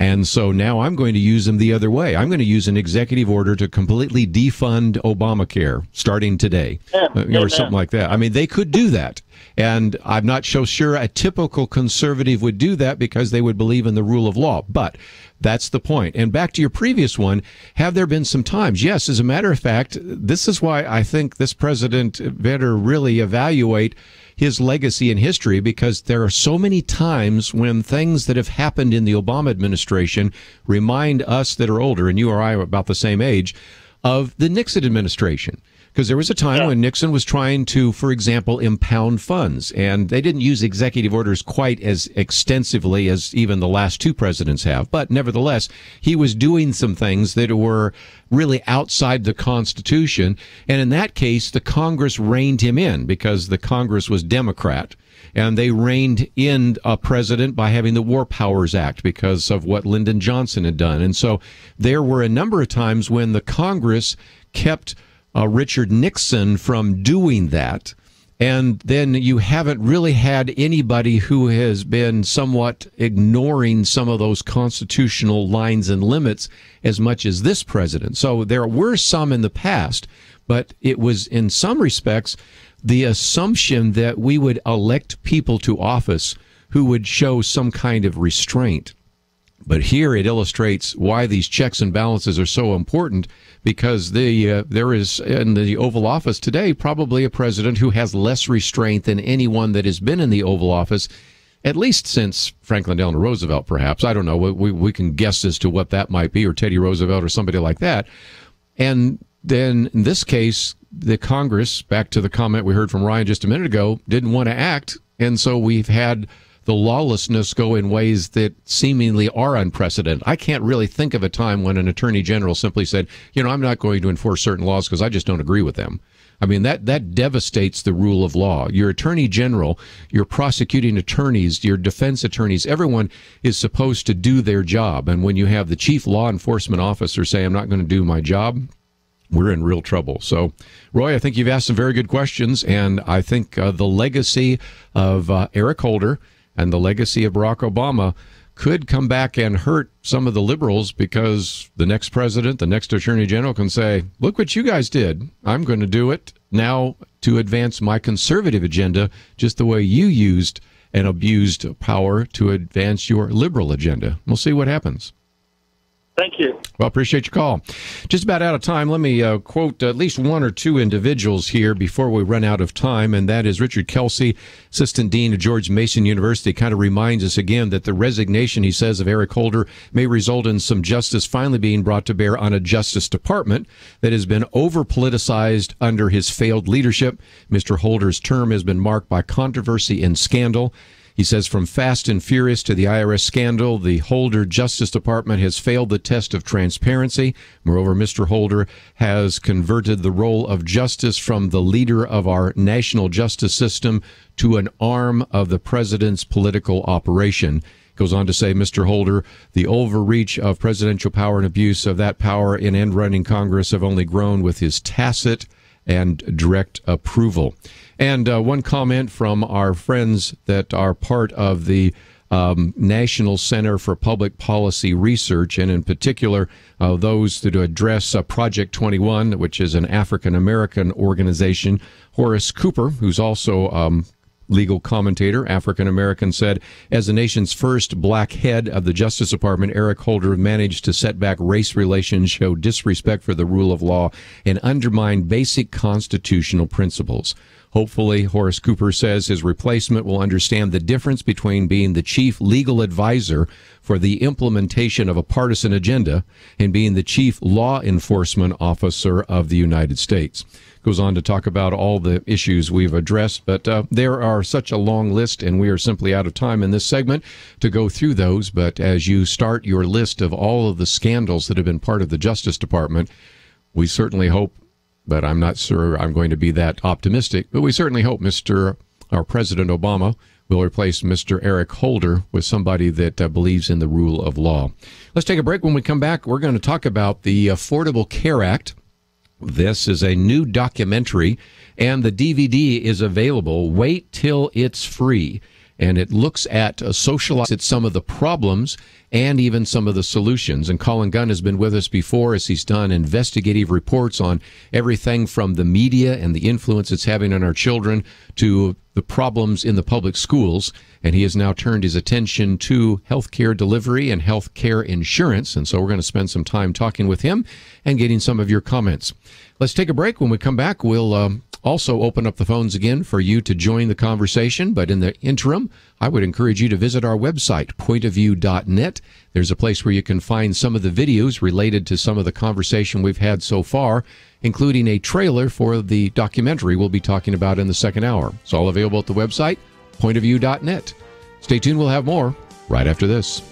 And so now I'm going to use them the other way. I'm going to use an executive order to completely defund Obamacare starting today, or something like that. I mean, they could do that. And I'm not so sure a typical conservative would do that because they would believe in the rule of law. But that's the point. And back to your previous one, have there been some times? Yes, as a matter of fact, this is why I think this president better really evaluate his legacy in history, because there are so many times when things that have happened in the Obama administration remind us that are older, and you or I are about the same age, of the Nixon administration. Because there was a time when Nixon was trying to, for example, impound funds, and they didn't use executive orders quite as extensively as even the last two presidents have. But nevertheless, he was doing some things that were really outside the Constitution. And in that case, the Congress reined him in because the Congress was Democrat. And they reined in a president by having the War Powers Act because of what Lyndon Johnson had done. And so there were a number of times when the Congress kept Richard Nixon from doing that. And then you haven't really had anybody who has been somewhat ignoring some of those constitutional lines and limits as much as this president. So there were some in the past, but it was in some respects the assumption that we would elect people to office who would show some kind of restraint. But here it illustrates why these checks and balances are so important, because there is in the Oval Office today probably a president who has less restraint than anyone that has been in the Oval Office, at least since Franklin Delano Roosevelt, perhaps. I don't know. We can guess as to what that might be, or Teddy Roosevelt or somebody like that. And then in this case, the Congress, back to the comment we heard from Ryan just a minute ago, didn't want to act. And so we've had the lawlessness go in ways that seemingly are unprecedented. I can't really think of a time when an attorney general simply said, I'm not going to enforce certain laws because I just don't agree with them. I mean, that devastates the rule of law. Your attorney general, your prosecuting attorneys, your defense attorneys, everyone is supposed to do their job. And when you have the chief law enforcement officer say, I'm not going to do my job, we're in real trouble. So, Roy, I think you've asked some very good questions, and I think the legacy of Eric Holder and the legacy of Barack Obama could come back and hurt some of the liberals, because the next president, the next attorney general can say, look what you guys did. I'm going to do it now to advance my conservative agenda, just the way you used and abused power to advance your liberal agenda. We'll see what happens. Thank you. Well, appreciate your call. Just about out of time. Let me quote at least one or two individuals here before we run out of time, and that is Richard Kelsey, Assistant Dean of George Mason University, kind of reminds us again that the resignation, he says, of Eric Holder may result in some justice finally being brought to bear on a Justice Department that has been over-politicized under his failed leadership. Mr. Holder's term has been marked by controversy and scandal. He says, from Fast and Furious to the IRS scandal, the Holder Justice Department has failed the test of transparency. Moreover, Mr. Holder has converted the role of justice from the leader of our national justice system to an arm of the president's political operation. Goes on to say, Mr. Holder, the overreach of presidential power and abuse of that power in end-running Congress have only grown with his tacit and direct approval. And one comment from our friends that are part of the National Center for Public Policy Research, and in particular those that address Project 21, which is an African-American organization. Horace Cooper, who's also legal commentator, African-American, said, as the nation's first black head of the Justice Department, Eric Holder managed to set back race relations, show disrespect for the rule of law, and undermine basic constitutional principles. Hopefully, Horace Cooper says, his replacement will understand the difference between being the chief legal advisor for the implementation of a partisan agenda and being the chief law enforcement officer of the United States. Goes on to talk about all the issues we've addressed, but there are such a long list, and we are simply out of time in this segment to go through those. But as you start your list of all of the scandals that have been part of the Justice Department, we certainly hope, but I'm not sure I'm going to be that optimistic, but we certainly hope our President Obama will replace Mr. Eric Holder with somebody that believes in the rule of law. Let's take a break. When we come back, we're going to talk about the Affordable Care Act. This is a new documentary, and the DVD is available. Wait till it's free. And it looks at socializing some of the problems and even some of the solutions. And Colin Gunn has been with us before as he's done investigative reports on everything from the media and the influence it's having on our children to the problems in the public schools. And he has now turned his attention to healthcare delivery and healthcare insurance. And so we're going to spend some time talking with him and getting some of your comments. Let's take a break. When we come back, we'll also open up the phones again for you to join the conversation. But in the interim, I would encourage you to visit our website, pointofview.net. There's a place where you can find some of the videos related to some of the conversation we've had so far, including a trailer for the documentary we'll be talking about in the second hour. It's all available at the website, pointofview.net. Stay tuned. We'll have more right after this.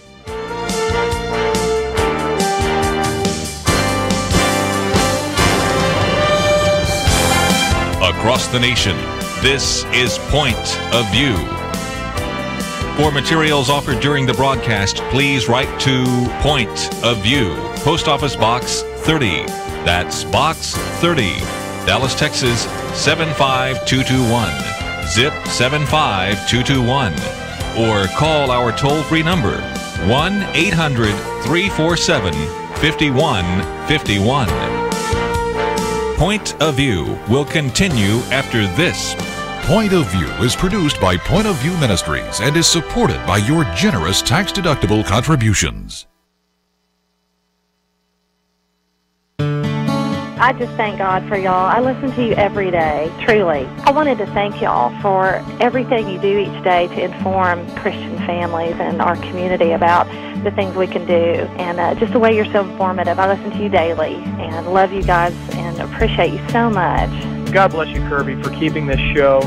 Across the nation, this is Point of View. For materials offered during the broadcast, please write to Point of View, Post Office Box 30. That's Box 30, Dallas, Texas 75221. Zip 75221. Or call our toll-free number 1-800-347-5151. Point of View will continue after this Point of View is produced by Point of View Ministries and is supported by your generous tax-deductible contributions. I just thank God for y'all. I listen to you every day, truly. I wanted to thank y'all for everything you do each day to inform Christian families and our community about the things we can do, and just the way you're so informative. I listen to you daily and love you guys and appreciate you so much. God bless you, Kerby, for keeping this show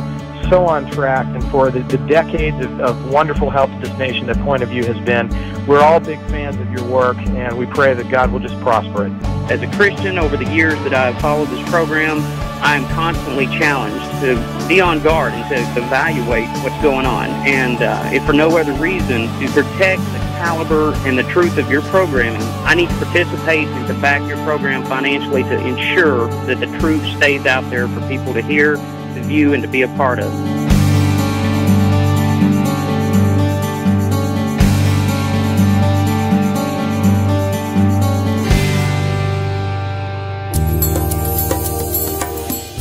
so on track and for the decades of wonderful help to this nation that Point of View has been. We're all big fans of your work, and we pray that God will just prosper it. As a Christian, over the years that I've followed this program, I am constantly challenged to be on guard and to evaluate what's going on. And if for no other reason, to protect the caliber and the truth of your programming, I need to participate and to back your program financially to ensure that the truth stays out there for people to hear, to view, and to be a part of.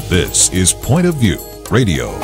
This is Point of View Radio.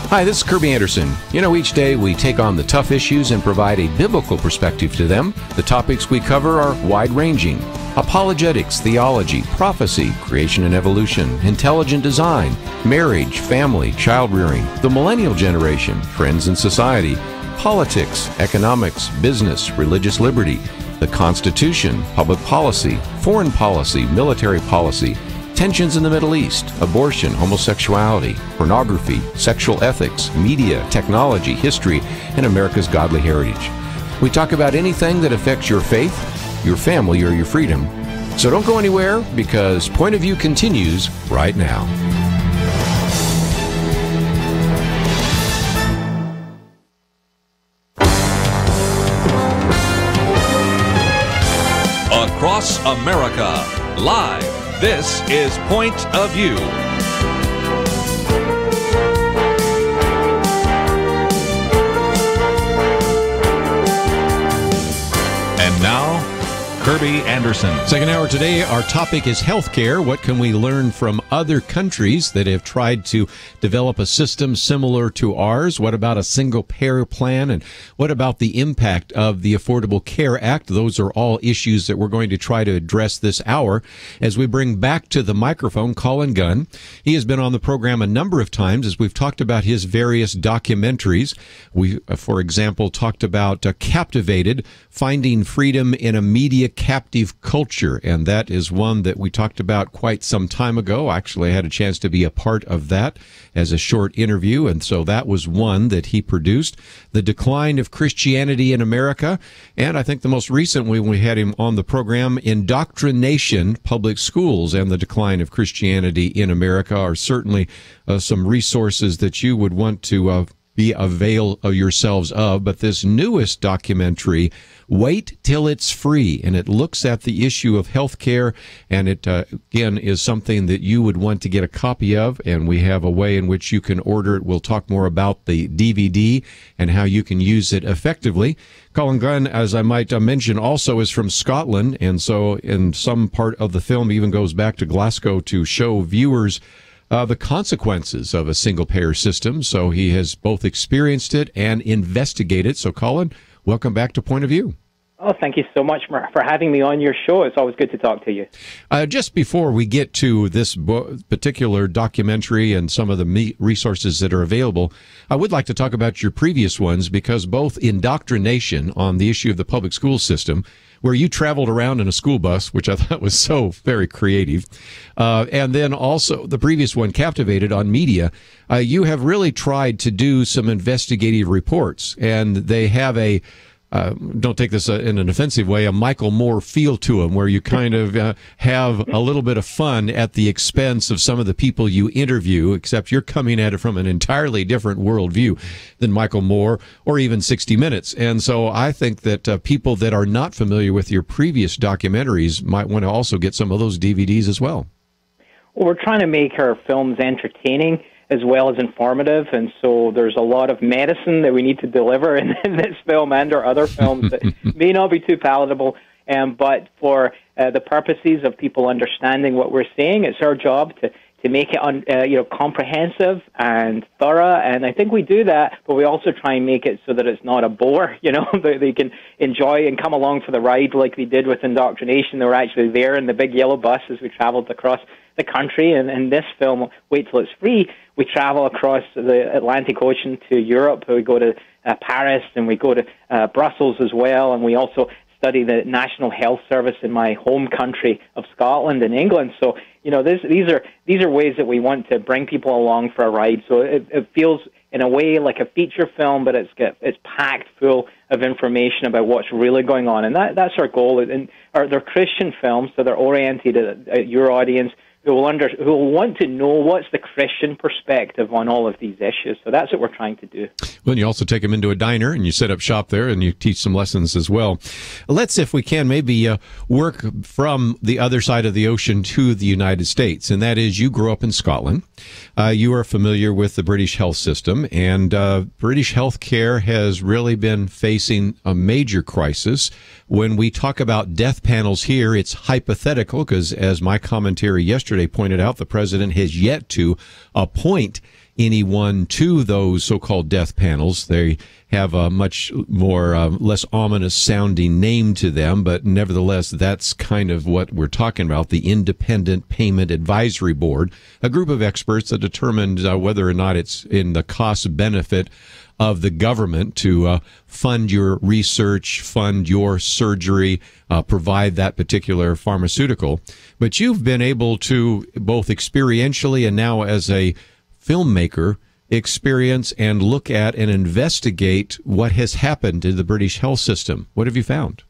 Hi, this is Kerby Anderson. You know, each day we take on the tough issues and provide a biblical perspective to them. The topics we cover are wide-ranging: apologetics, theology, prophecy, creation and evolution, intelligent design, marriage, family, child-rearing, the millennial generation, trends in society, politics, economics, business, religious liberty, the Constitution, public policy, foreign policy, military policy, tensions in the Middle East, abortion, homosexuality, pornography, sexual ethics, media, technology, history, and America's godly heritage. We talk about anything that affects your faith, your family, or your freedom. So don't go anywhere, because Point of View continues right now. Across America, live. This is Point of View. And now, Kerby Anderson. Second hour today, our topic is healthcare. What can we learn from other countries that have tried to develop a system similar to ours? What about a single-payer plan? And what about the impact of the Affordable Care Act? Those are all issues that we're going to try to address this hour as we bring back to the microphone Colin Gunn. He has been on the program a number of times as we've talked about his various documentaries. We, for example, talked about Captivated, Finding Freedom in a Media Captive Culture, and that is one that we talked about quite some time ago. Actually, I had a chance to be a part of that as a short interview, and so that was one that he produced. The Decline of Christianity in America, and I think the most recent when we had him on the program, Indoctrination, Public Schools, and the Decline of Christianity in America are certainly some resources that you would want to be avail of yourselves of. But this newest documentary, Wait Till It's Free, and it looks at the issue of health care, and it again is something that you would want to get a copy of, and we have a way in which you can order it. We'll talk more about the DVD and how you can use it effectively. Colin Gunn, as I might mention, also is from Scotland, and so in some part of the film even goes back to Glasgow to show viewers the consequences of a single-payer system. So he has both experienced it and investigated. So, Colin, welcome back to Point of View. Oh, thank you so much for having me on your show. It's always good to talk to you. Just before we get to this particular documentary and some of the resources that are available, I would like to talk about your previous ones, because both Indoctrination on the issue of the public school system, where you traveled around in a school bus, which I thought was so very creative. And then also the previous one, Captivated, on media. You have really tried to do some investigative reports, and they have a, don't take this in an offensive way, a Michael Moore feel to them, where you kind of have a little bit of fun at the expense of some of the people you interview, except you're coming at it from an entirely different worldview than Michael Moore or even 60 Minutes. And so I think that people that are not familiar with your previous documentaries might want to also get some of those DVDs as well. Well, we're trying to make our films entertaining as well as informative, and so there's a lot of medicine that we need to deliver in this film and our other films that may not be too palatable, but for the purposes of people understanding what we're saying, it's our job to make it comprehensive and thorough, and I think we do that, but we also try and make it so that it's not a bore, that they can enjoy and come along for the ride like they did with Indoctrination. They were actually there in the big yellow bus as we traveled across the country, and in this film, Wait Till It's Free, we travel across the Atlantic Ocean to Europe. We go to Paris, and we go to Brussels as well, and we also study the National Health Service in my home country of Scotland and England. So, these are ways that we want to bring people along for a ride. So it feels in a way like a feature film, but it's packed full of information about what's really going on, and that's our goal. And they're Christian films, so they're oriented at your audience, who will want to know what's the Christian perspective on all of these issues. So that's what we're trying to do. Well, and you also take them into a diner, and you set up shop there, and you teach some lessons as well. Let's, if we can, maybe work from the other side of the ocean to the United States, and that is you grew up in Scotland. You are familiar with the British health system, and British health care has really been facing a major crisis. When we talk about death panels here, it's hypothetical, because as my commentary yesterday pointed out, the president has yet to appoint anyone to those so-called death panels. They have a much more less ominous sounding name to them, but nevertheless, that's kind of what we're talking about, the Independent Payment Advisory Board, a group of experts that determined whether or not it's in the cost benefit of the government to fund your research, fund your surgery, provide that particular pharmaceutical. But you've been able to, both experientially and now as a filmmaker, experience and look at and investigate what has happened to the British health system. What have you found?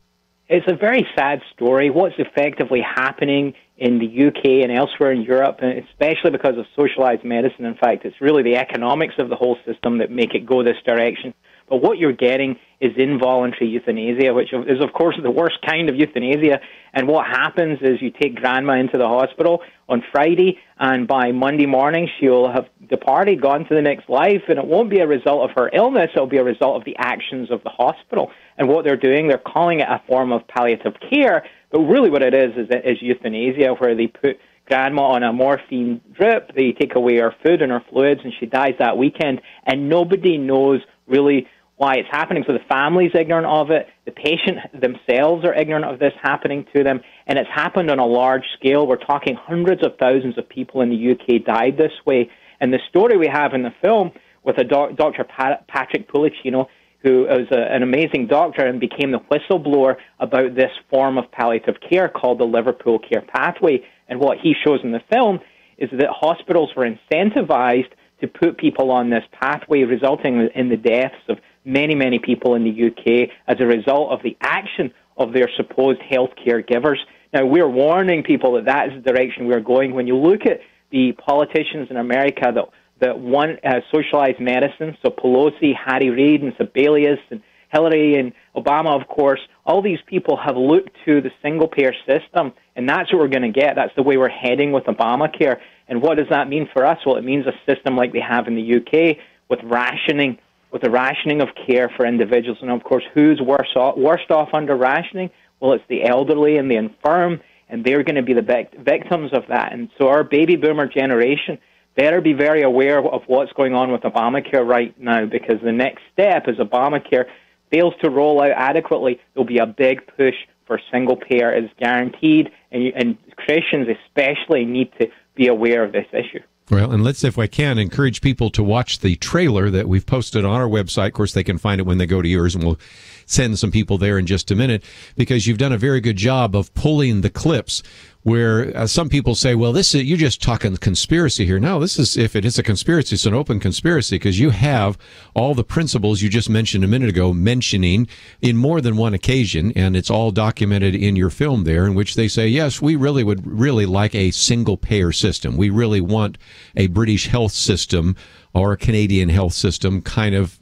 It's a very sad story. What's effectively happening in the UK and elsewhere in Europe, and especially because of socialized medicine. In fact, it's really the economics of the whole system that make it go this direction. But what you're getting is involuntary euthanasia, which is, of course, the worst kind of euthanasia. And what happens is you take grandma into the hospital on Friday, and by Monday morning, she'll have departed, gone to the next life, and it won't be a result of her illness, it'll be a result of the actions of the hospital. And what they're doing, they're calling it a form of palliative care, but really what it is euthanasia, where they put grandma on a morphine drip, they take away her food and her fluids, and she dies that weekend, and nobody knows really why it's happening. So the family's ignorant of it, the patient themselves are ignorant of this happening to them, and it's happened on a large scale. We're talking hundreds of thousands of people in the UK died this way. And the story we have in the film with Dr. Patrick Pulicino, who is an amazing doctor and became the whistleblower about this form of palliative care called the Liverpool Care Pathway. And what he shows in the film is that hospitals were incentivized to put people on this pathway, resulting in the deaths of many, many people in the UK as a result of the action of their supposed healthcare givers. Now, we're warning people that that is the direction we're going. When you look at the politicians in America that want socialized medicine, so Pelosi, Harry Reid, and Sebelius, and Hillary and Obama, of course, all these people have looked to the single-payer system, and that's what we're going to get. That's the way we're heading with Obamacare. And what does that mean for us? Well, it means a system like they have in the UK with rationing, with the rationing of care for individuals. And, of course, who's worst off under rationing? Well, it's the elderly and the infirm, and they're going to be the victims of that. And so our baby boomer generation better be very aware of what's going on with Obamacare right now, because the next step is Obamacare fails to roll out adequately, there'll be a big push for single payer. It's guaranteed, and Christians especially need to be aware of this issue. Well, and let's, if I can, encourage people to watch the trailer that we've posted on our website. Of course, they can find it when they go to yours, and we'll send some people there in just a minute, because you've done a very good job of pulling the clips where some people say, well, this is, you're just talking conspiracy here. No, this is, if it is a conspiracy, it's an open conspiracy, because you have all the principles you just mentioned a minute ago mentioning in more than one occasion, and it's all documented in your film there, in which they say, yes, we really would really like a single payer system. We really want a British health system or a Canadian health system kind of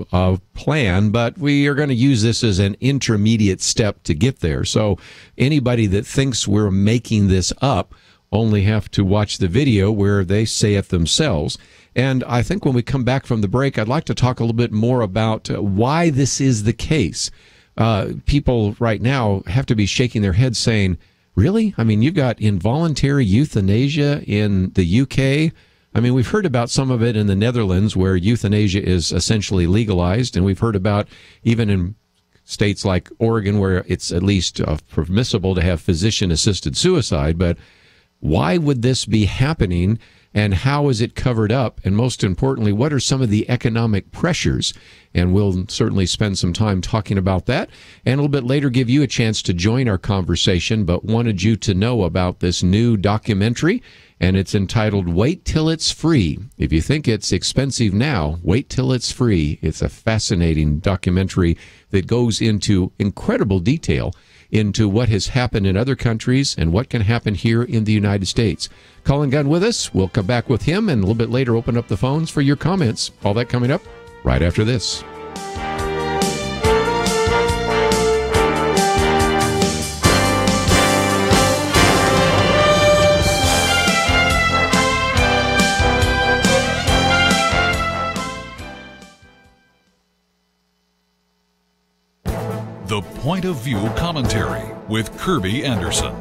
plan, but we are going to use this as an intermediate step to get there. So anybody that thinks we're making this up only have to watch the video where they say it themselves. And I think when we come back from the break, I'd like to talk a little bit more about why this is the case. People right now have to be shaking their heads saying, really? I mean, you've got involuntary euthanasia in the UK. I mean, we've heard about some of it in the Netherlands, where euthanasia is essentially legalized, and we've heard about even in states like Oregon, where it's at least permissible to have physician-assisted suicide. But why would this be happening, and how is it covered up? And most importantly, what are some of the economic pressures? And we'll certainly spend some time talking about that. And a little bit later, give you a chance to join our conversation, but wanted you to know about this new documentary. And it's entitled Wait Till It's Free. If you think it's expensive now, wait till it's free. It's a fascinating documentary that goes into incredible detail into what has happened in other countries and what can happen here in the United States. Colin Gunn with us. We'll come back with him and a little bit later open up the phones for your comments. All that coming up right after this. The Point of View Commentary with Kerby Anderson.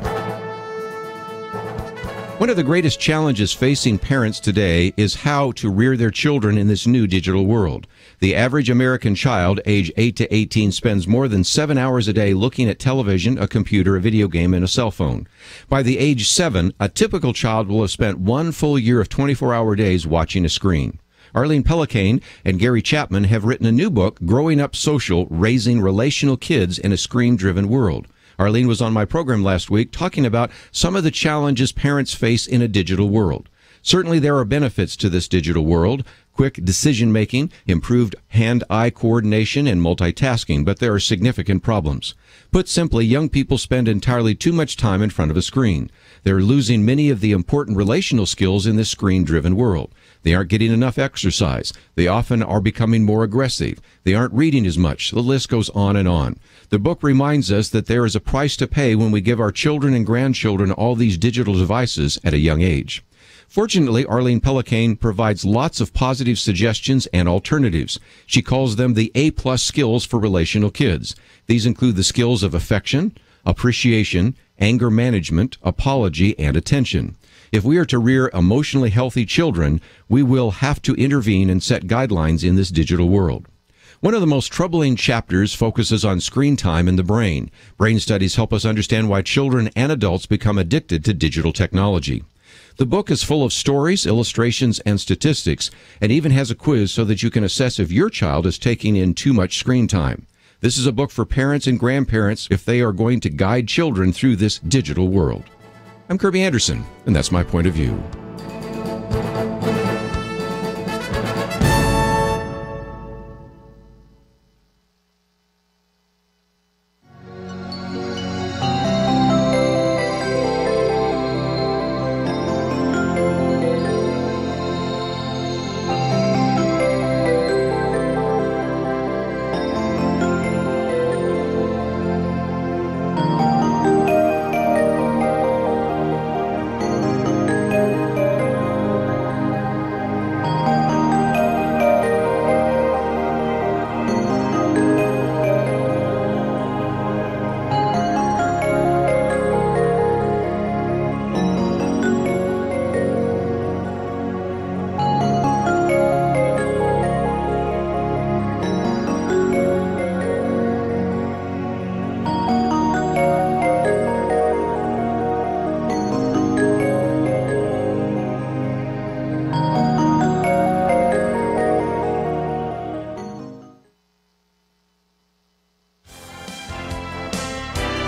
One of the greatest challenges facing parents today is how to rear their children in this new digital world. The average American child, age 8 to 18, spends more than 7 hours a day looking at television, a computer, a video game, and a cell phone. By the age 7, a typical child will have spent 1 full year of 24-hour days watching a screen. Arlene Pellicane and Gary Chapman have written a new book, Growing Up Social, Raising Relational Kids in a Screen-Driven World. Arlene was on my program last week talking about some of the challenges parents face in a digital world. Certainly there are benefits to this digital world: quick decision-making, improved hand-eye coordination, and multitasking, but there are significant problems. Put simply, young people spend entirely too much time in front of a screen. They're losing many of the important relational skills in this screen-driven world. They aren't getting enough exercise. They often are becoming more aggressive. They aren't reading as much. The list goes on and on. The book reminds us that there is a price to pay when we give our children and grandchildren all these digital devices at a young age. Fortunately, Arlene Pellicane provides lots of positive suggestions and alternatives. She calls them the A+ skills for relational kids. These include the skills of affection, appreciation, anger management, apology, and attention. If we are to rear emotionally healthy children, we will have to intervene and set guidelines in this digital world. One of the most troubling chapters focuses on screen time in the brain. Brain studies help us understand why children and adults become addicted to digital technology. The book is full of stories, illustrations, and statistics, and even has a quiz so that you can assess if your child is taking in too much screen time. This is a book for parents and grandparents if they are going to guide children through this digital world. I'm Kerby Anderson, and that's my point of view.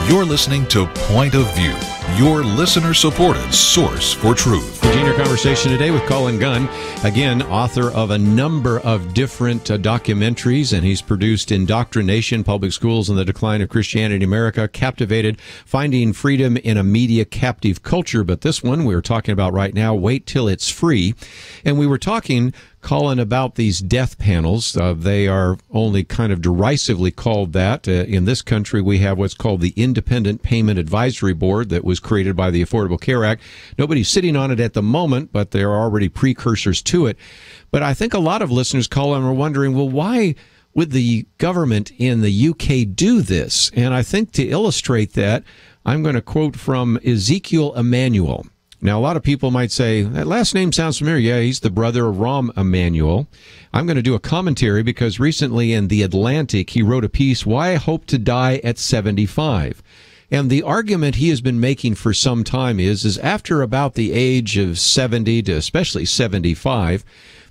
You're listening to Point of View, your listener-supported source for truth. Continue our conversation today with Colin Gunn, again, author of a number of different documentaries, and he's produced Indoctrination, Public Schools and the Decline of Christianity in America, Captivated, Finding Freedom in a Media Captive Culture. But this one we're talking about right now, Wait Till It's Free. And we were talking, Colin, about these death panels. They are only kind of derisively called that. In this country, we have what's called the Independent Payment Advisory Board that was created by the Affordable Care Act. Nobody's sitting on it at the moment, but there are already precursors to it. But I think a lot of listeners, Colin, are wondering, well, why would the government in the UK do this? And I think to illustrate that, I'm going to quote from Ezekiel Emanuel. Now, a lot of people might say, that last name sounds familiar. Yeah, he's the brother of Rahm Emanuel. I'm going to do a commentary because recently in The Atlantic, he wrote a piece, Why I Hope to Die at 75. And the argument he has been making for some time is after about the age of 70 to especially 75,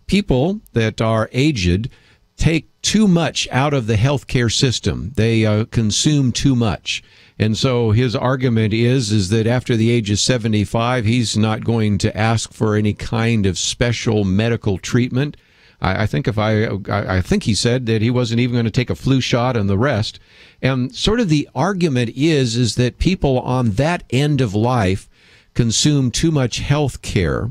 people that are aged take too much out of the healthcare system. They consume too much. And so his argument is that after the age of 75, he's not going to ask for any kind of special medical treatment. I think he said that he wasn't even going to take a flu shot and the rest. And sort of the argument is that people on that end of life consume too much health care.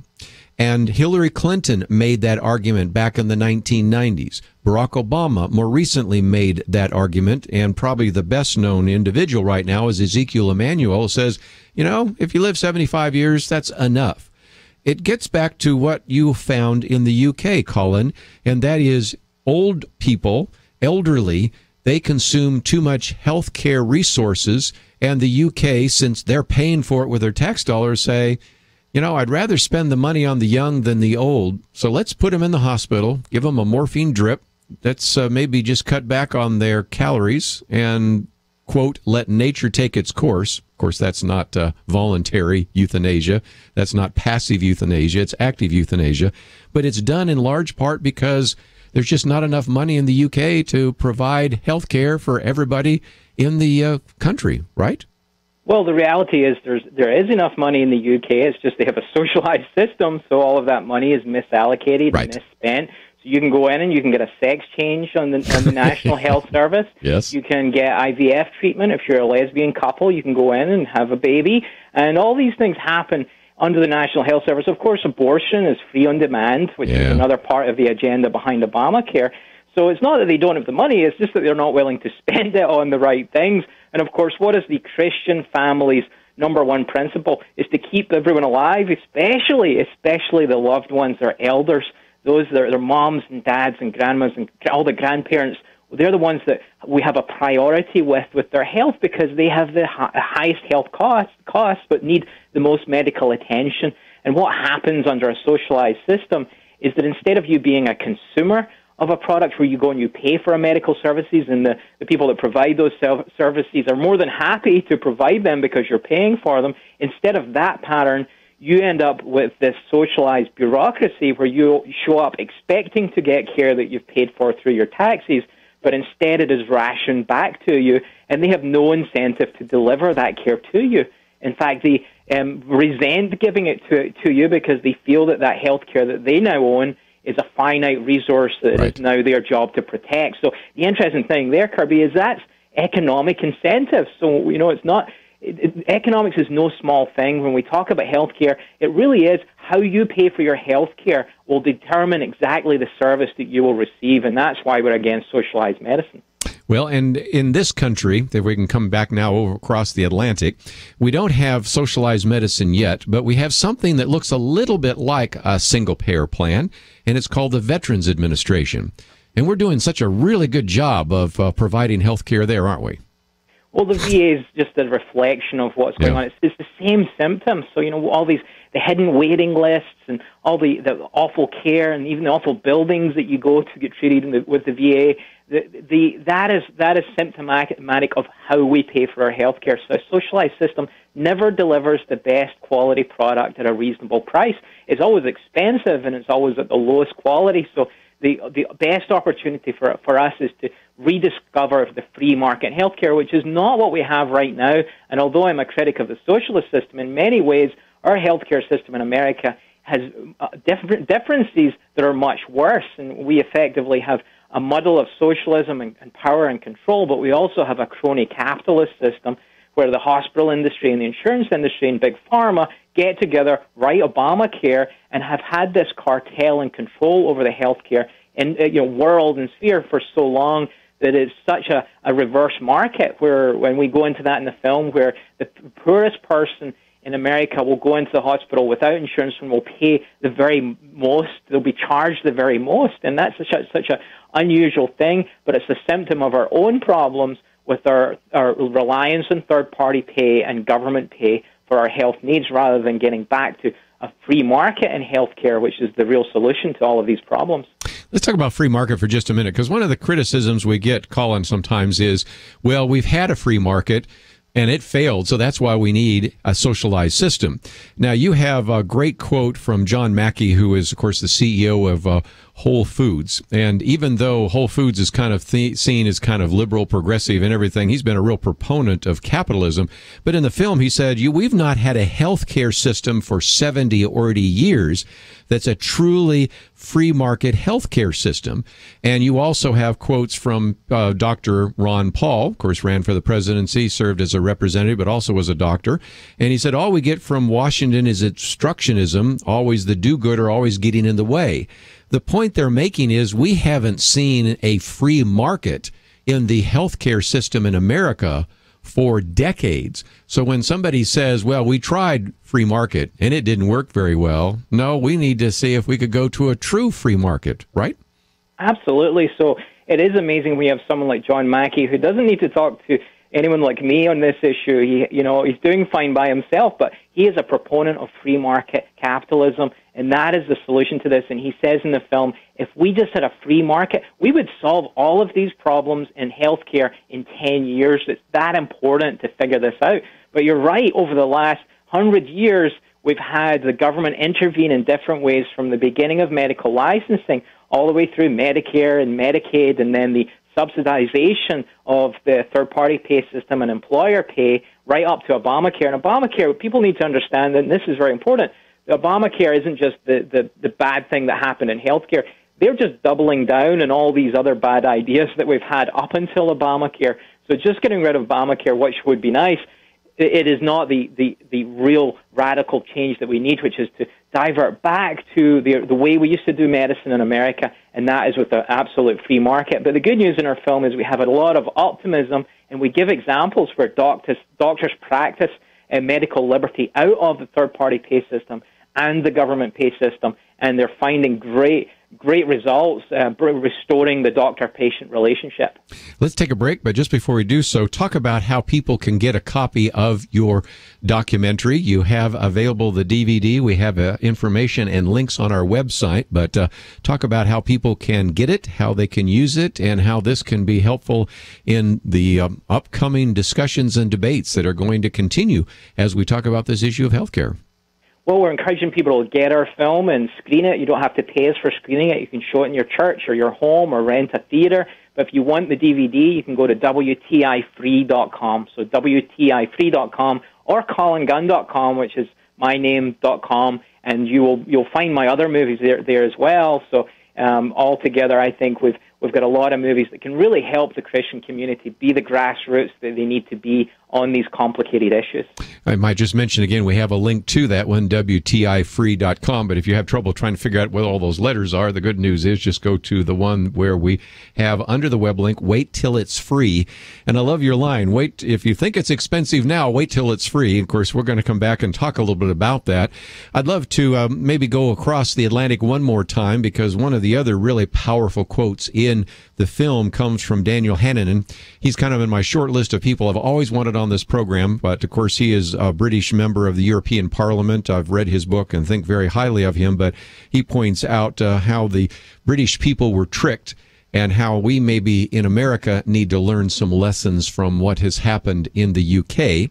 And Hillary Clinton made that argument back in the 1990s. Barack Obama more recently made that argument, and probably the best known individual right now is Ezekiel Emanuel, says, you know, if you live 75 years, that's enough. It gets back to what you found in the UK, Colin, and that is old people, elderly, they consume too much health care resources, and the UK, since they're paying for it with their tax dollars, say, I'd rather spend the money on the young than the old, so let's put them in the hospital, give them a morphine drip. Let's maybe just cut back on their calories and, quote, let nature take its course. Of course, that's not voluntary euthanasia. That's not passive euthanasia. It's active euthanasia. But it's done in large part because there's just not enough money in the UK to provide health care for everybody in the country, right? Well, the reality is there is enough money in the UK. It's just they have a socialized system, so all of that money is misallocated and misspent. So you can go in and you can get a sex change on the National Health Service. Yes. You can get IVF treatment if you're a lesbian couple. You can go in and have a baby. And all these things happen under the National Health Service. Of course, abortion is free on demand, which is another part of the agenda behind Obamacare. So it's not that they don't have the money, it's just that they're not willing to spend it on the right things. And of course, what is the Christian family's number one principle? Is to keep everyone alive, especially the loved ones, their elders, those that are their moms and dads and grandmas and all the grandparents. They're the ones that we have a priority with their health because they have the highest health costs but need the most medical attention. And what happens under a socialized system is that instead of you being a consumer of a product where you go and you pay for a medical services and the people that provide those services are more than happy to provide them because you're paying for them, instead of that pattern, you end up with this socialized bureaucracy where you show up expecting to get care that you've paid for through your taxes, but instead it is rationed back to you, and they have no incentive to deliver that care to you. In fact, they resent giving it to you because they feel that health care that they now own is a finite resource that is now their job to protect. So the interesting thing there, Kerby, is that's economic incentive. So, it's not... Economics is no small thing. When we talk about healthcare, it really is how you pay for your healthcare will determine exactly the service that you will receive, and that's why we're against socialized medicine. Well, and in this country, if we can come back now over across the Atlantic, we don't have socialized medicine yet, but we have something that looks a little bit like a single-payer plan, and it's called the Veterans Administration. And we're doing such a really good job of providing health care there, aren't we? Well, the VA is just a reflection of what's going on. It's the same symptoms. So, all the hidden waiting lists and all the awful care and even the awful buildings that you go to get treated with the VA, that is symptomatic of how we pay for our health care. So a socialized system never delivers the best quality product at a reasonable price. It's always expensive and it's always at the lowest quality. So the best opportunity for us is to rediscover the free market healthcare, which is not what we have right now. And although I'm a critic of the socialist system, in many ways, our healthcare system in America has differences that are much worse. And we effectively have a muddle of socialism and power and control, but we also have a crony capitalist system where the hospital industry and the insurance industry and big pharma get together, write Obamacare, and have had this cartel and control over the healthcare in world and sphere for so long that it's such a reverse market where when we go into that in the film where the poorest person in America will go into the hospital without insurance and will pay the very most, they'll be charged the very most, and that's such a unusual thing, but it's a symptom of our own problems with our reliance on third-party pay and government pay for our health needs rather than getting back to a free market in healthcare, which is the real solution to all of these problems. Let's talk about free market for just a minute, because one of the criticisms we get, Colin, sometimes is, well, we've had a free market and it failed, so that's why we need a socialized system. Now, you have a great quote from John Mackey, who is, of course, the CEO of Whole Foods. And even though Whole Foods is kind of seen as kind of liberal, progressive and everything, he's been a real proponent of capitalism. But in the film, he said, we've not had a healthcare system for 70 or 80 years that's a truly free market healthcare system. And you also have quotes from Dr. Ron Paul, of course, ran for the presidency, served as a representative, but also was a doctor. And he said, all we get from Washington is obstructionism, always the do-gooder, always getting in the way. The point they're making is we haven't seen a free market in the healthcare system in America for decades. So when somebody says, well, we tried free market and it didn't work very well, no, we need to see if we could go to a true free market, right? Absolutely. So it is amazing we have someone like John Mackey who doesn't need to talk to anyone like me on this issue. He's doing fine by himself, but He is a proponent of free market capitalism, and that is the solution to this. And he says in the film, if we just had a free market, we would solve all of these problems in healthcare in 10 years. It's that important to figure this out. But you're right, over the last 100 years, we've had the government intervene in different ways, from the beginning of medical licensing all the way through Medicare and Medicaid, and then the subsidization of the third-party pay system and employer pay, right up to Obamacare. And Obamacare, people need to understand, and this is very important, Obamacare isn't just the bad thing that happened in healthcare. They're just doubling down on all these other bad ideas that we've had up until Obamacare. So just getting rid of Obamacare, which would be nice, it is not the real radical change that we need, which is to divert back to the way we used to do medicine in America, and that is with the absolute free market. But the good news in our film is we have a lot of optimism, and we give examples where doctors practice medical liberty out of the third-party pay system and the government pay system, and they're finding great results restoring the doctor-patient relationship. Let's take a break, but just before we do so, talk about how people can get a copy of your documentary. You have available the DVD. We have information and links on our website, but talk about how people can get it, how they can use it, and how this can be helpful in the upcoming discussions and debates that are going to continue as we talk about this issue of healthcare. Well, we're encouraging people to get our film and screen it. You don't have to pay us for screening it. You can show it in your church or your home or rent a theater. But if you want the DVD, you can go to WTIFree.com. So WTIFree.com or ColinGunn.com, which is myname.com, and you'll find my other movies there as well. So altogether, I think we've got a lot of movies that can really help the Christian community be the grassroots that they need to be on these complicated issues. I might just mention again, we have a link to that one, WTIFree.com, but if you have trouble trying to figure out what all those letters are, the good news is just go to the one where we have under the web link, wait till it's free. And I love your line, wait, if you think it's expensive now, wait till it's free. Of course, we're going to come back and talk a little bit about that. I'd love to maybe go across the Atlantic one more time, because one of the other really powerful quotes in the film comes from Daniel Hannan. He's kind of in my short list of people I've always wanted on this program, but of course he is a British member of the European Parliament. I've read his book and think very highly of him, but he points out how the British people were tricked and how we maybe in America need to learn some lessons from what has happened in the UK,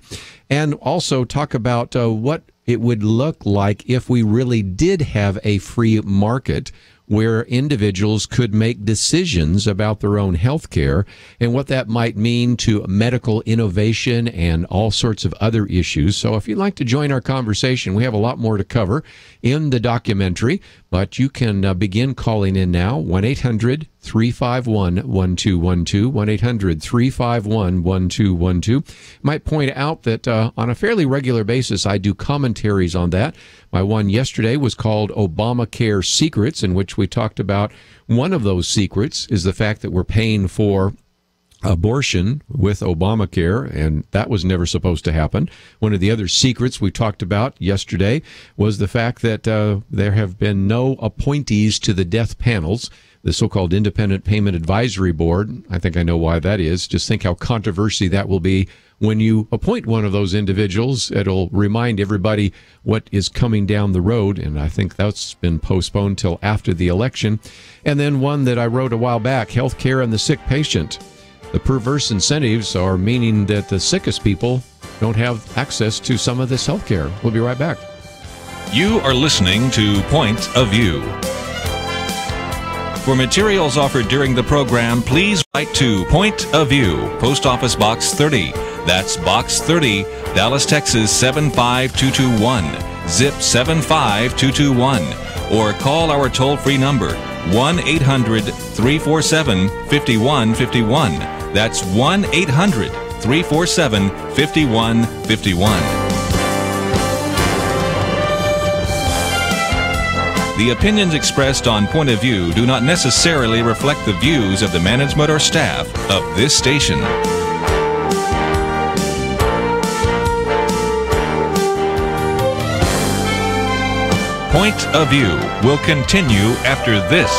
and also talk about what it would look like if we really did have a free market where individuals could make decisions about their own health care and what that might mean to medical innovation and all sorts of other issues. So if you'd like to join our conversation, we have a lot more to cover in the documentary, but you can begin calling in now, 1-800-351-1212, 1-800-351-1212. Might point out that on a fairly regular basis, I do commentaries on that. My one yesterday was called Obamacare Secrets, in which we talked about one of those secrets is the fact that we're paying for abortion with Obamacare, and that was never supposed to happen. One of the other secrets we talked about yesterday was the fact that there have been no appointees to the death panels, the so-called Independent Payment Advisory Board. I think I know why that is. Just think how controversy that will be when you appoint one of those individuals. It'll remind everybody what is coming down the road, and I think that's been postponed till after the election. And then one that I wrote a while back, Healthcare and the Sick Patient. The perverse incentives are meaning that the sickest people don't have access to some of this health care. We'll be right back. You are listening to Point of View. For materials offered during the program, please write to Point of View, Post Office Box 30. That's Box 30, Dallas, Texas 75221, zip 75221. Or call our toll-free number, 1-800-347-5151. That's 1-800-347-5151. The opinions expressed on Point of View do not necessarily reflect the views of the management or staff of this station. Point of View will continue after this.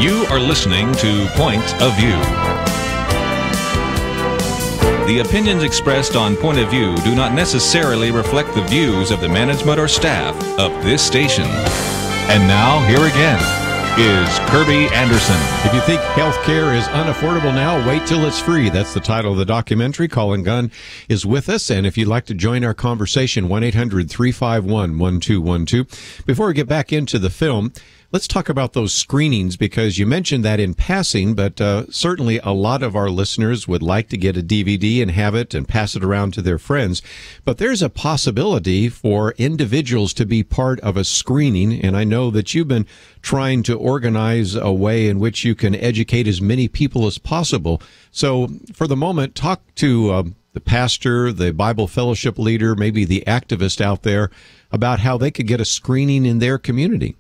You are listening to Point of View. The opinions expressed on Point of View do not necessarily reflect the views of the management or staff of this station. And now, here again is Kerby Anderson. If you think healthcare is unaffordable now, wait till it's free. That's the title of the documentary. Colin Gunn is with us, and if you'd like to join our conversation, 1-800-351-1212. Before we get back into the film, let's talk about those screenings, because you mentioned that in passing, but certainly a lot of our listeners would like to get a DVD and have it and pass it around to their friends. But there's a possibility for individuals to be part of a screening, and I know that you've been trying to organize a way in which you can educate as many people as possible. So for the moment, talk to the pastor, the Bible fellowship leader, maybe the activist out there about how they could get a screening in their community.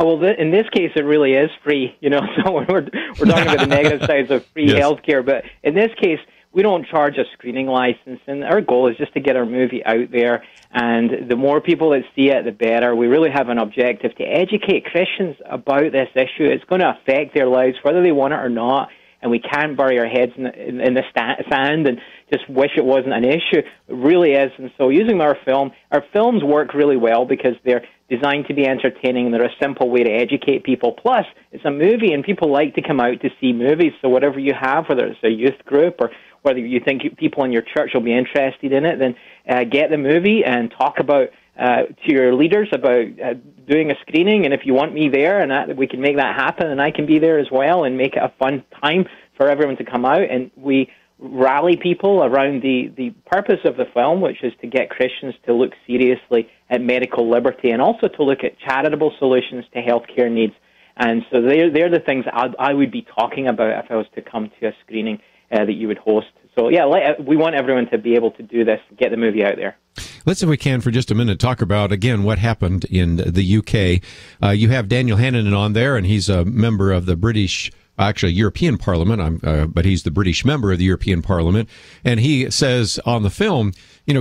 Oh, well, in this case, it really is free, so we're talking about the negative sides of free healthcare, but in this case, we don't charge a screening license, and our goal is just to get our movie out there, and the more people that see it, the better. We really have an objective to educate Christians about this issue. It's going to affect their lives, whether they want it or not, and we can't bury our heads in the sand and just wish it wasn't an issue. It really is, and so using our films work really well because they're designed to be entertaining, and they're a simple way to educate people. Plus, it's a movie, and people like to come out to see movies, so whatever you have, whether it's a youth group or whether you think people in your church will be interested in it, then get the movie and talk about to your leaders about doing a screening, and if you want me there, and we can make that happen, and I can be there as well, and make it a fun time for everyone to come out, and we rally people around the purpose of the film, which is to get Christians to look seriously at medical liberty and also to look at charitable solutions to healthcare needs. And so they're the things I would be talking about if I was to come to a screening that you would host. So, we want everyone to be able to do this, get the movie out there. Let's, if we can, for just a minute, talk about, again, what happened in the UK. You have Daniel Hannan on there, and he's a member of the European Parliament, but he's the British member of the European Parliament, and he says on the film,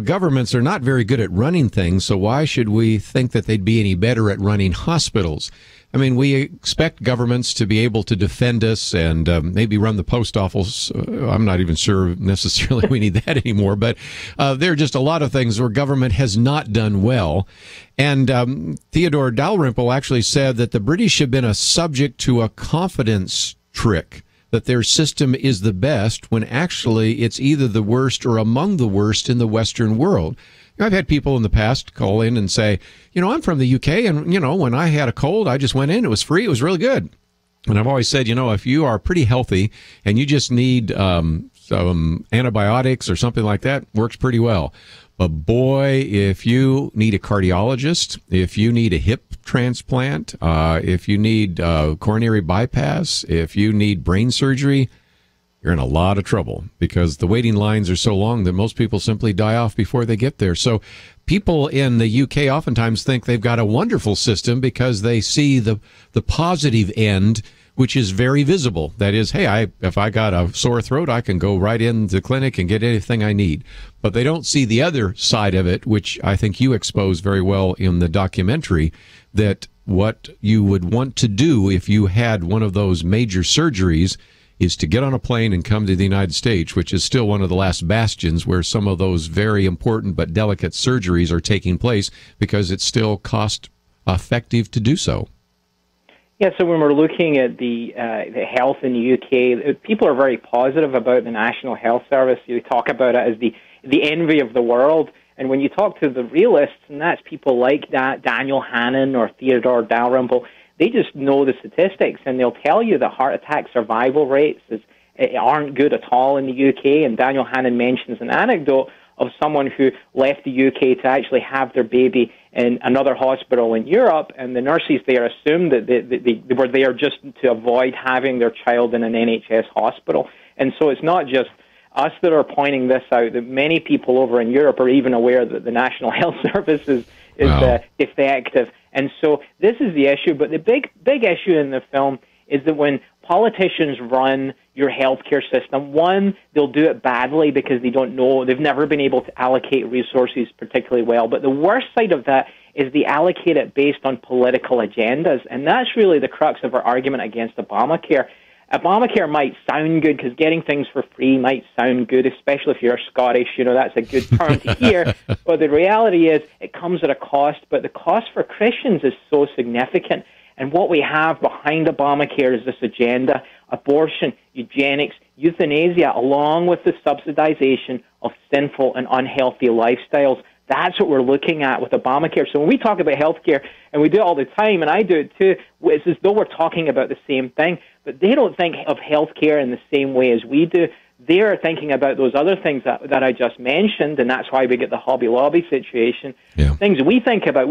governments are not very good at running things, so why should we think that they'd be any better at running hospitals? I mean, we expect governments to be able to defend us and maybe run the post office. I'm not even sure necessarily we need that anymore, but there are just a lot of things where government has not done well. And Theodore Dalrymple actually said that the British have been a subject to a confidence trick, that their system is the best when actually it's either the worst or among the worst in the Western world. I've had people in the past call in and say, I'm from the UK, and, when I had a cold, I just went in, it was free, it was really good. And I've always said, if you are pretty healthy and you just need some antibiotics or something like that, works pretty well. But boy, if you need a cardiologist, if you need a hip transplant, if you need coronary bypass, if you need brain surgery, you're in a lot of trouble because the waiting lines are so long that most people simply die off before they get there. So people in the UK oftentimes think they've got a wonderful system because they see the positive end, which is very visible. That is, hey, if I got a sore throat, I can go right into the clinic and get anything I need. But they don't see the other side of it, which I think you expose very well in the documentary, that what you would want to do if you had one of those major surgeries is to get on a plane and come to the United States, which is still one of the last bastions where some of those very important but delicate surgeries are taking place because it's still cost effective to do so. Yeah, so when we're looking at the health in the UK, people are very positive about the National Health Service. You talk about it as the envy of the world. And when you talk to the realists, and that's people like that, Daniel Hannan or Theodore Dalrymple, they just know the statistics, and they'll tell you that heart attack survival rates aren't good at all in the UK. And Daniel Hannan mentions an anecdote of someone who left the UK to actually have their baby in another hospital in Europe, and the nurses there assumed that they were there just to avoid having their child in an NHS hospital. And so it's not just us that are pointing this out, that many people over in Europe are even aware that the National Health Service is defective. And so this is the issue, but the big issue in the film is that when politicians run, your healthcare system. One, they'll do it badly because they don't know, they've never been able to allocate resources particularly well. But the worst side of that is they allocate it based on political agendas, and that's really the crux of our argument against Obamacare. Obamacare might sound good because getting things for free might sound good, especially if you're Scottish. That's a good term to hear. But the reality is it comes at a cost, but the cost for Christians is so significant. And what we have behind Obamacare is this agenda: abortion, eugenics, euthanasia, along with the subsidization of sinful and unhealthy lifestyles. That's what we're looking at with Obamacare. So when we talk about healthcare, and we do it all the time, and I do it too, it's as though we're talking about the same thing, but they don't think of healthcare in the same way as we do. They're thinking about those other things that I just mentioned, and that's why we get the Hobby Lobby situation. Yeah. Things we think about,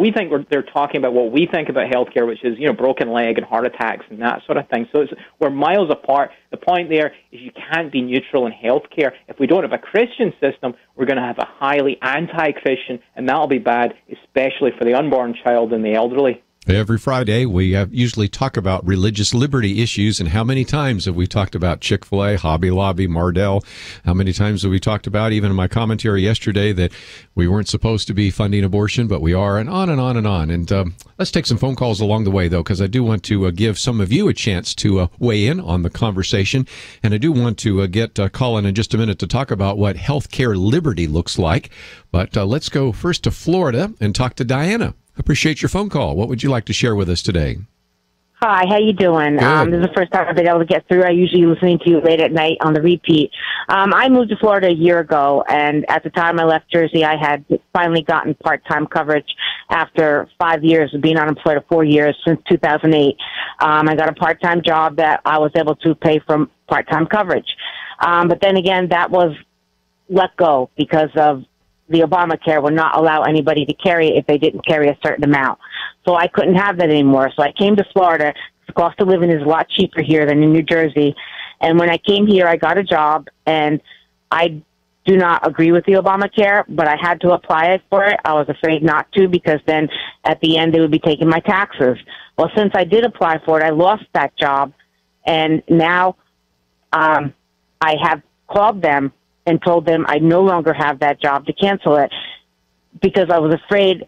they're talking about what we think about healthcare, which is, broken leg and heart attacks and that sort of thing. So we're miles apart. The point there is you can't be neutral in healthcare. If we don't have a Christian system, we're going to have a highly anti-Christian, and that'll be bad, especially for the unborn child and the elderly. Every Friday, we usually talk about religious liberty issues, and how many times have we talked about Chick-fil-A, Hobby Lobby, Mardell? How many times have we talked about, even in my commentary yesterday, that we weren't supposed to be funding abortion, but we are, and on and on and on. And let's take some phone calls along the way, though, because I do want to give some of you a chance to weigh in on the conversation, and I do want to get Colin in just a minute to talk about what healthcare liberty looks like. But let's go first to Florida and talk to Diana. Appreciate your phone call. What would you like to share with us today? Hi, how you doing? This is the first time I've been able to get through. I usually listening to you late at night on the repeat. I moved to Florida a year ago, and at the time I left Jersey, I had finally gotten part-time coverage after 5 years of being unemployed, 4 years since 2008. I got a part-time job that I was able to pay from part-time coverage. But then again, that was let go because of the Obamacare would not allow anybody to carry it if they didn't carry a certain amount. So I couldn't have that anymore. So I came to Florida. The cost of living is a lot cheaper here than in New Jersey. And when I came here, I got a job, and I do not agree with the Obamacare, but I had to apply for it. I was afraid not to because then at the end they would be taking my taxes. Well, since I did apply for it, I lost that job, and now I have called them and told them I no longer have that job to cancel it because I was afraid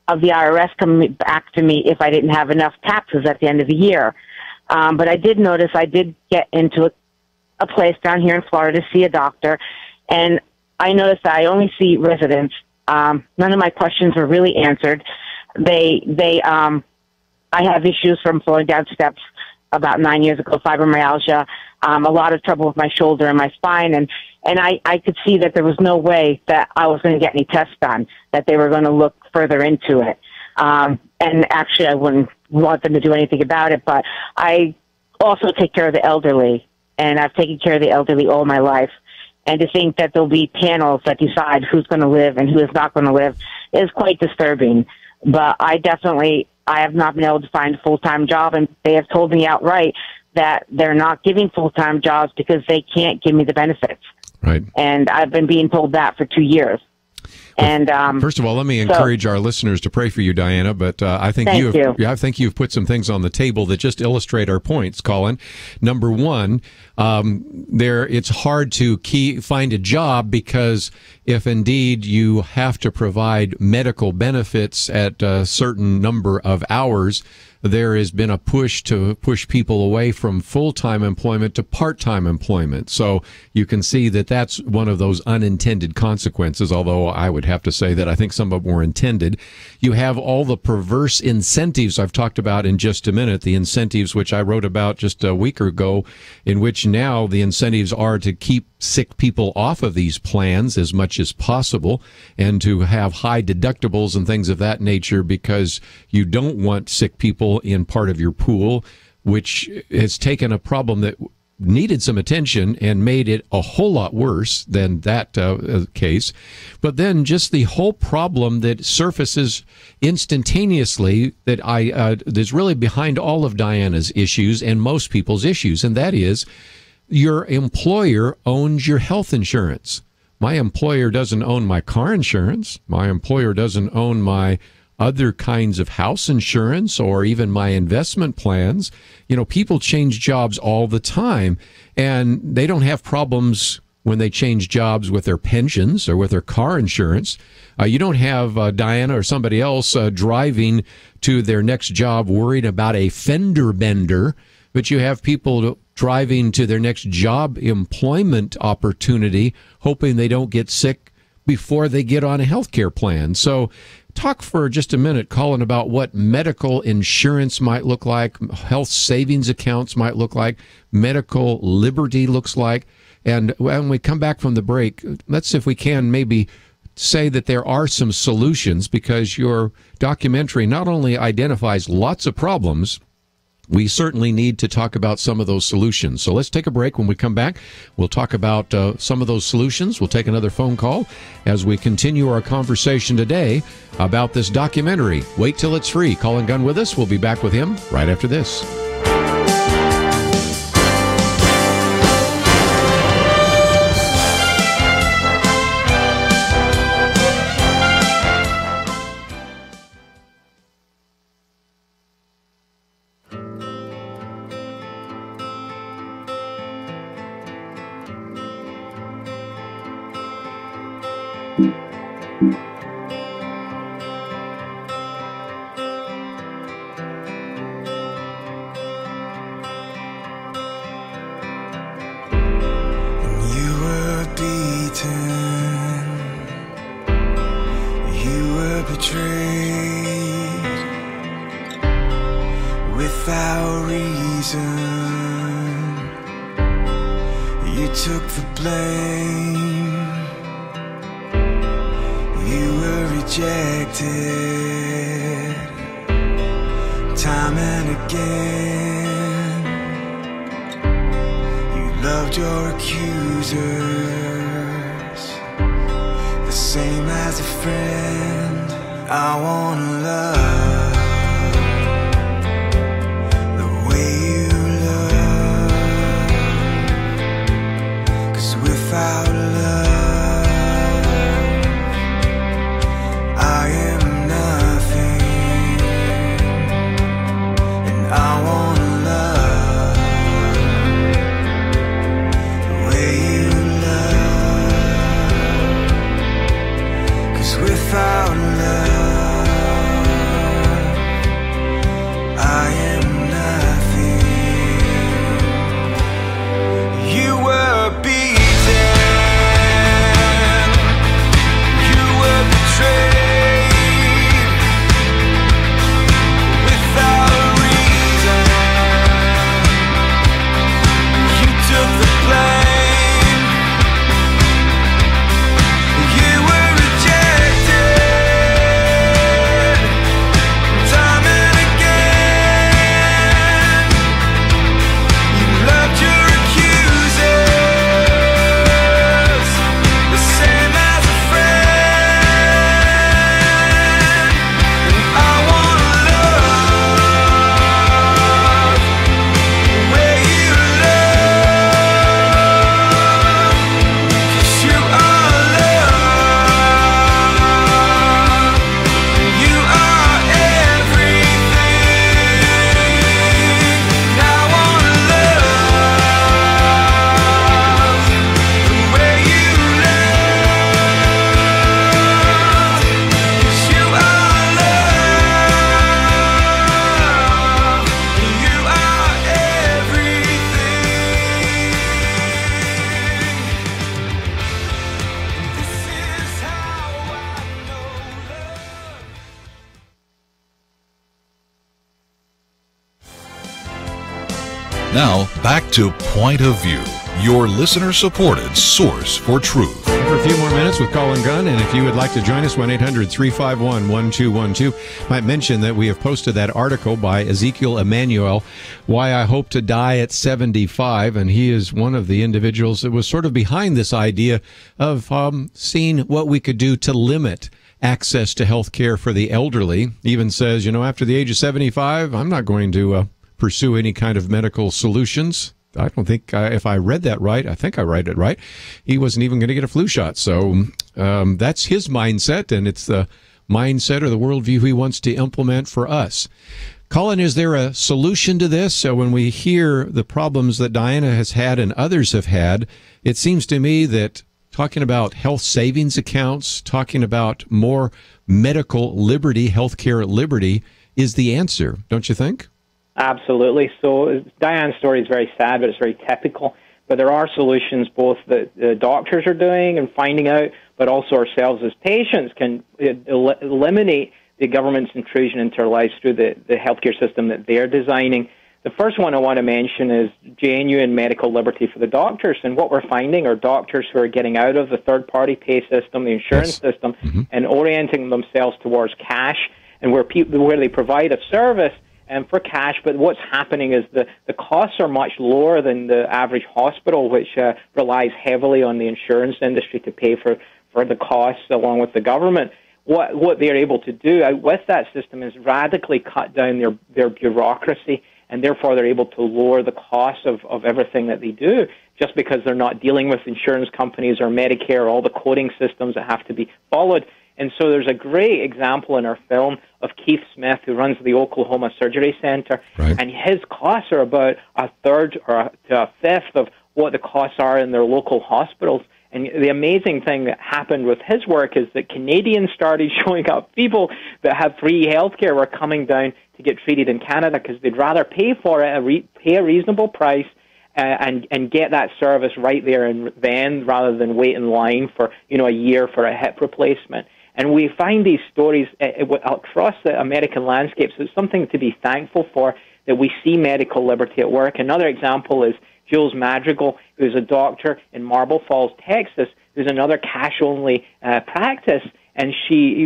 of the IRS coming back to me if I didn't have enough taxes at the end of the year. But I did notice I did get into a place down here in Florida to see a doctor, and I noticed that I only see residents. None of my questions were really answered. I have issues from falling down steps about 9 years ago, fibromyalgia, a lot of trouble with my shoulder and my spine, and I could see that there was no way that I was going to get any tests done, that they were going to look further into it. And actually, I wouldn't want them to do anything about it, but I also take care of the elderly, and I've taken care of the elderly all my life. And to think that there'll be panels that decide who's going to live and who is not going to live is quite disturbing. But I have not been able to find a full-time job, and they have told me outright that they're not giving full-time jobs because they can't give me the benefits. Right. And I've been being told that for 2 years. And first of all, let me encourage our listeners to pray for you, Diana. But I think I think you've put some things on the table that just illustrate our points, Colin. Number one, it's hard to find a job because if indeed you have to provide medical benefits at a certain number of hours, there has been a push to push people away from full-time employment to part-time employment. So you can see that that's one of those unintended consequences, although I would have to say that I think some of them were intended. You have all the perverse incentives I've talked about in just a minute, the incentives which I wrote about just a week ago, in which now the incentives are to keep sick people off of these plans as much as possible and to have high deductibles and things of that nature because you don't want sick people in part of your pool, which has taken a problem that needed some attention and made it a whole lot worse than that case. But then just the whole problem that surfaces instantaneously that is really behind all of Diana's issues and most people's issues, and that is your employer owns your health insurance. My employer doesn't own my car insurance. My employer doesn't own my other kinds of house insurance or even my investment plans. People change jobs all the time, and they don't have problems when they change jobs with their pensions or with their car insurance. You don't have Diana or somebody else driving to their next job worried about a fender bender, but you have people driving to their next job employment opportunity hoping they don't get sick before they get on a health care plan. So talk for just a minute, Colin, about what medical insurance might look like, health savings accounts might look like, medical liberty looks like. And when we come back from the break, let's, if we can, maybe say that there are some solutions, because your documentary not only identifies lots of problems, we certainly need to talk about some of those solutions. So let's take a break. When we come back, we'll talk about some of those solutions. We'll take another phone call as we continue our conversation today about this documentary. Wait till it's free. Colin Gunn with us. We'll be back with him right after this. Now, back to Point of View, your listener-supported source for truth. For a few more minutes with Colin Gunn, and if you would like to join us, 1-800-351-1212. Might mention that we have posted that article by Ezekiel Emanuel, Why I Hope to Die at 75, and he is one of the individuals that was sort of behind this idea of seeing what we could do to limit access to health care for the elderly. Even says, after the age of 75, I'm not going to pursue any kind of medical solutions. I don't think, if I read that right, I think I read it right, he wasn't even going to get a flu shot. So that's his mindset, and it's the mindset or the worldview he wants to implement for us. Colin, is there a solution to this? So when we hear the problems that Diana has had and others have had, it seems to me that talking about health savings accounts, talking about more medical liberty, healthcare liberty, is the answer, don't you think? Absolutely. So Diane's story is very sad, but it's very typical. But there are solutions both that the doctors are doing and finding out, but also ourselves as patients can eliminate the government's intrusion into our lives through the healthcare system that they're designing. The first one I want to mention is genuine medical liberty for the doctors. And what we're finding are doctors who are getting out of the third-party pay system, the insurance system, and orienting themselves towards cash, and where they provide a service for cash. But what's happening is the costs are much lower than the average hospital, which relies heavily on the insurance industry to pay for the costs along with the government. What they're able to do with that system is radically cut down their bureaucracy, and therefore they're able to lower the cost of everything that they do, just because they're not dealing with insurance companies or Medicare, all the coding systems that have to be followed. And so there's a great example in our film of Keith Smith, who runs the Oklahoma Surgery Center, and his costs are about a third or a fifth of what the costs are in their local hospitals. And the amazing thing that happened with his work is that Canadians started showing up. People that have free health care were coming down to get treated in Canada because they'd rather pay for it, pay a reasonable price, and get that service right there and then, rather than wait in line for a year for a hip replacement. And we find these stories across the American landscape, so it's something to be thankful for, that we see medical liberty at work. Another example is Jules Madrigal, who's a doctor in Marble Falls, Texas, who's another cash-only practice. And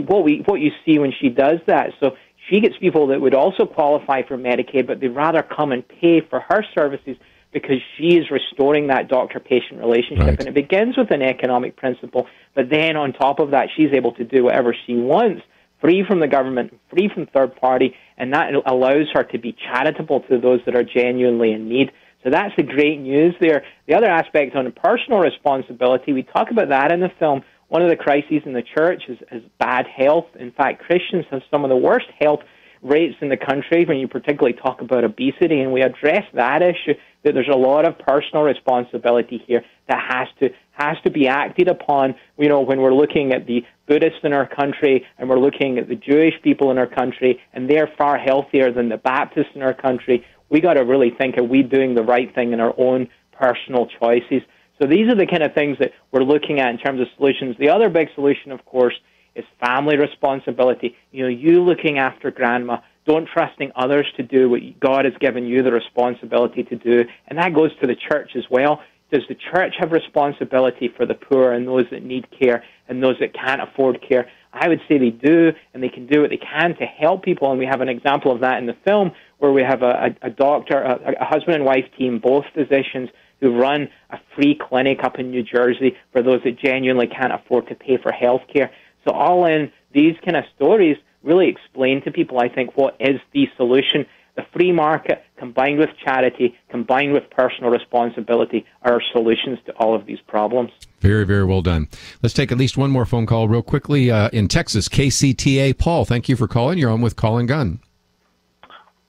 what you see when she does that, so she gets people that would also qualify for Medicaid, but they'd rather come and pay for her services because she is restoring that doctor-patient relationship. And it begins with an economic principle, but then on top of that, she's able to do whatever she wants, free from the government, free from third party, and that allows her to be charitable to those that are genuinely in need. So that's the great news there. The other aspect on personal responsibility, we talk about that in the film. One of the crises in the church is bad health. In fact, Christians have some of the worst health rates in the country when you particularly talk about obesity, and we address that issue, that there's a lot of personal responsibility here that has to be acted upon. When we're looking at the Buddhists in our country and we're looking at the Jewish people in our country, and they're far healthier than the Baptists in our country, we got to really think, are we doing the right thing in our own personal choices? So these are the kind of things that we're looking at in terms of solutions. The other big solution, of course, is family responsibility. You looking after grandma, don't trusting others to do what God has given you the responsibility to do. And that goes to the church as well. Does the church have responsibility for the poor and those that need care and those that can't afford care? I would say they do, and they can do what they can to help people. And we have an example of that in the film where we have a doctor, a husband and wife team, both physicians, who run a free clinic up in New Jersey for those that genuinely can't afford to pay for health care. So all in, these kind of stories really explain to people, I think, what is the solution. The free market combined with charity, combined with personal responsibility are solutions to all of these problems. Very, very well done. Let's take at least one more phone call real quickly. In Texas, KCTA, Paul, thank you for calling. You're on with Colin Gunn.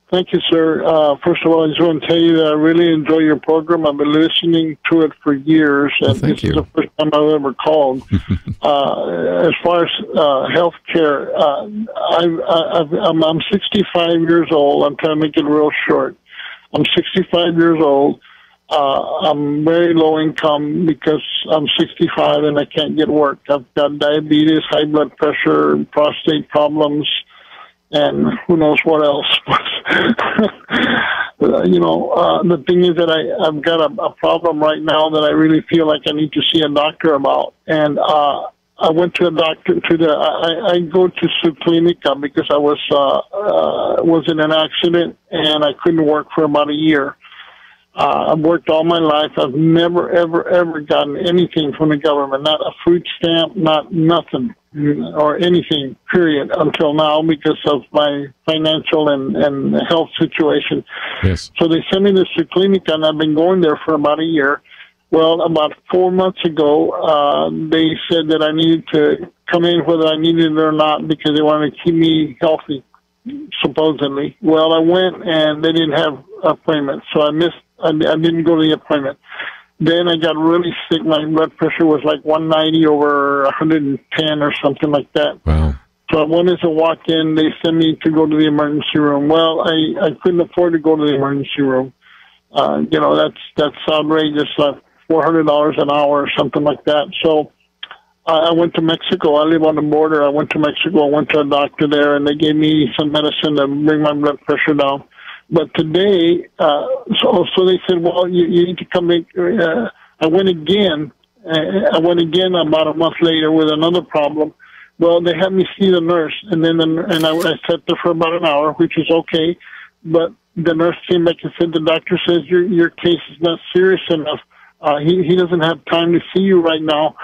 Thank you, sir. First of all, I just want to tell you that I really enjoy your program. I've been listening to it for years, and this is the first time I've ever called. As far as health care, I'm 65 years old. I'm trying to make it real short. I'm 65 years old. I'm very low income because I'm 65 and I can't get work. I've got diabetes, high blood pressure, prostate problems, and who knows what else. The thing is that I've got a problem right now that I really feel like I need to see a doctor about. And I went to a doctor I go to Subclinica because I was in an accident and I couldn't work for about a year. I've worked all my life. I've never, ever gotten anything from the government, not a food stamp, not nothing or anything, period, until now because of my financial and health situation. Yes. So they sent me to Subclinica, and I've been going there for about a year. Well, about 4 months ago, they said that I needed to come in whether I needed it or not because they wanted to keep me healthy, supposedly. Well, I went and they didn't have appointment, so I didn't go to the appointment. Then I got really sick. My blood pressure was like 190 over 110 or something like that. Wow. So I wanted to walk in. They sent me to go to the emergency room. Well, I couldn't afford to go to the emergency room. That's outrageous, like $400 an hour or something like that. So I went to Mexico. I live on the border. I went to Mexico. I went to a doctor there, and they gave me some medicine to bring my blood pressure down. But today, so they said, well, you need to come in. I went again. About a month later with another problem. Well, they had me see the nurse, and I sat there for about an hour, which is okay. But the nurse came back and said, the doctor says your case is not serious enough. He doesn't have time to see you right now.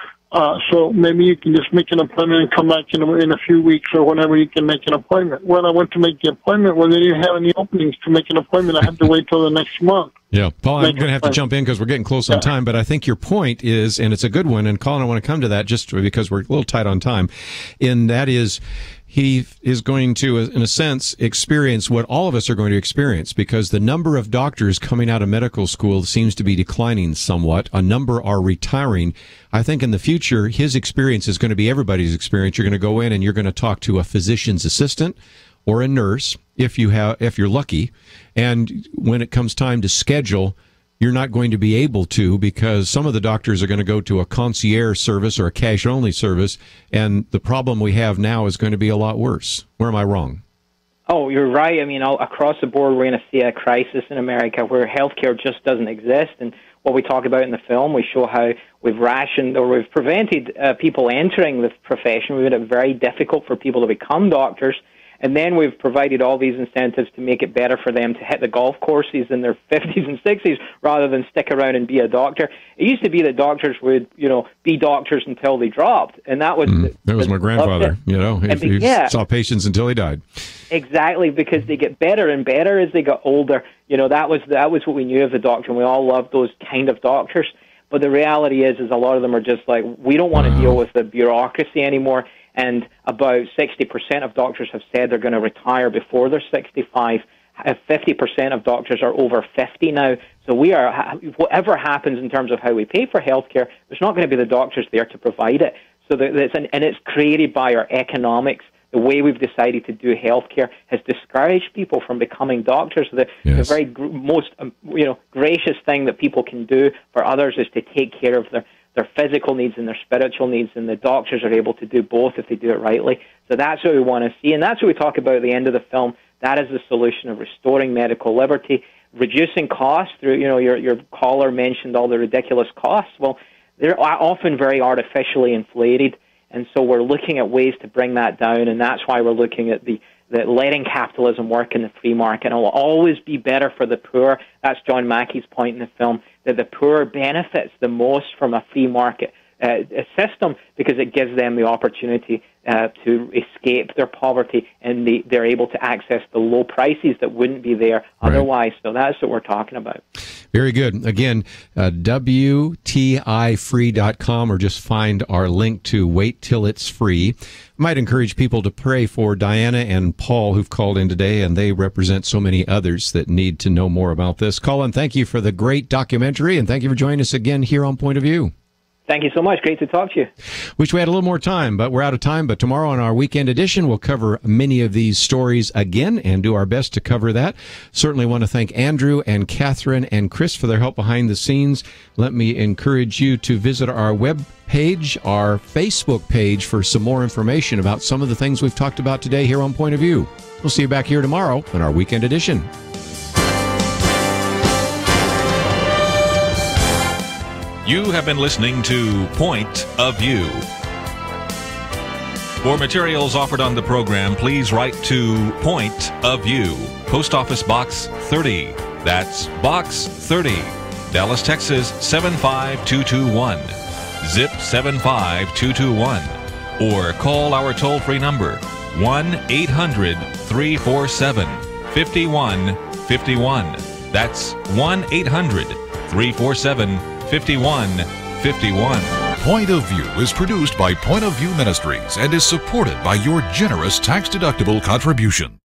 So maybe you can just make an appointment and come back in a few weeks or whenever you can make an appointment. Well, I went to make the appointment. Well, they didn't have any openings to make an appointment. I had to wait till the next month. Yeah, Paul, I'm going to have to jump in because we're getting close on time, but I think your point is, and it's a good one, and Colin, I want to come to that just because we're a little tight on time, and that is he is going to, in a sense, experience what all of us are going to experience because the number of doctors coming out of medical school seems to be declining somewhat. A number are retiring. I think in the future, his experience is going to be everybody's experience. You're going to go in and you're going to talk to a physician's assistant or a nurse if you're lucky. And when it comes time to schedule, you're not going to be able to because some of the doctors are going to go to a concierge service or a cash-only service, and the problem we have now is going to be a lot worse. Where am I wrong? Oh, you're right. I mean, across the board, we're going to see a crisis in America where healthcare just doesn't exist. And what we talk about in the film, we show how we've rationed or we've prevented people entering the profession. We've made it very difficult for people to become doctors. And then we've provided all these incentives to make it better for them to hit the golf courses in their 50s and 60s rather than stick around and be a doctor. It used to be that doctors would, be doctors until they dropped. And that was... that was my grandfather, He saw patients until he died. Exactly, because they get better and better as they got older. That was what we knew of the doctor, and we all loved those kind of doctors. But the reality is a lot of them are just like, we don't want to deal with the bureaucracy anymore. And about 60% of doctors have said they're going to retire before they're 65. 50% of doctors are over 50 now. So whatever happens in terms of how we pay for healthcare, there's not going to be the doctors there to provide it. So and it's created by our economics. The way we've decided to do healthcare has discouraged people from becoming doctors. The very most gracious thing that people can do for others is to take care of their physical needs and their spiritual needs, and the doctors are able to do both if they do it rightly. So that's what we want to see, and that's what we talk about at the end of the film. That is the solution of restoring medical liberty, reducing costs through, your caller mentioned all the ridiculous costs. Well, they're often very artificially inflated, and so we're looking at ways to bring that down, and that's why we're looking at the letting capitalism work in the free market. And it will always be better for the poor. That's John Mackey's point in the film, that the poor benefits the most from a free market system because it gives them the opportunity to escape their poverty, and they're able to access the low prices that wouldn't be there otherwise. So that's what we're talking about. Very good. Again, WTIFree.com, or just find our link to Wait Till It's Free. I might encourage people to pray for Diana and Paul, who've called in today, and they represent so many others that need to know more about this. Colin, thank you for the great documentary, and thank you for joining us again here on Point of View. Thank you so much. Great to talk to you. Wish we had a little more time, but we're out of time. But tomorrow on our weekend edition, we'll cover many of these stories again and do our best to cover that. Certainly want to thank Andrew and Catherine and Chris for their help behind the scenes. Let me encourage you to visit our web page, our Facebook page, for some more information about some of the things we've talked about today here on Point of View. We'll see you back here tomorrow on our weekend edition. You have been listening to Point of View. For materials offered on the program, please write to Point of View, Post Office Box 30. That's Box 30, Dallas, Texas 75221. Zip 75221. Or call our toll-free number 1-800-347-5151. That's 1-800-347-5151. 5151. Point of View is produced by Point of View Ministries and is supported by your generous tax-deductible contribution.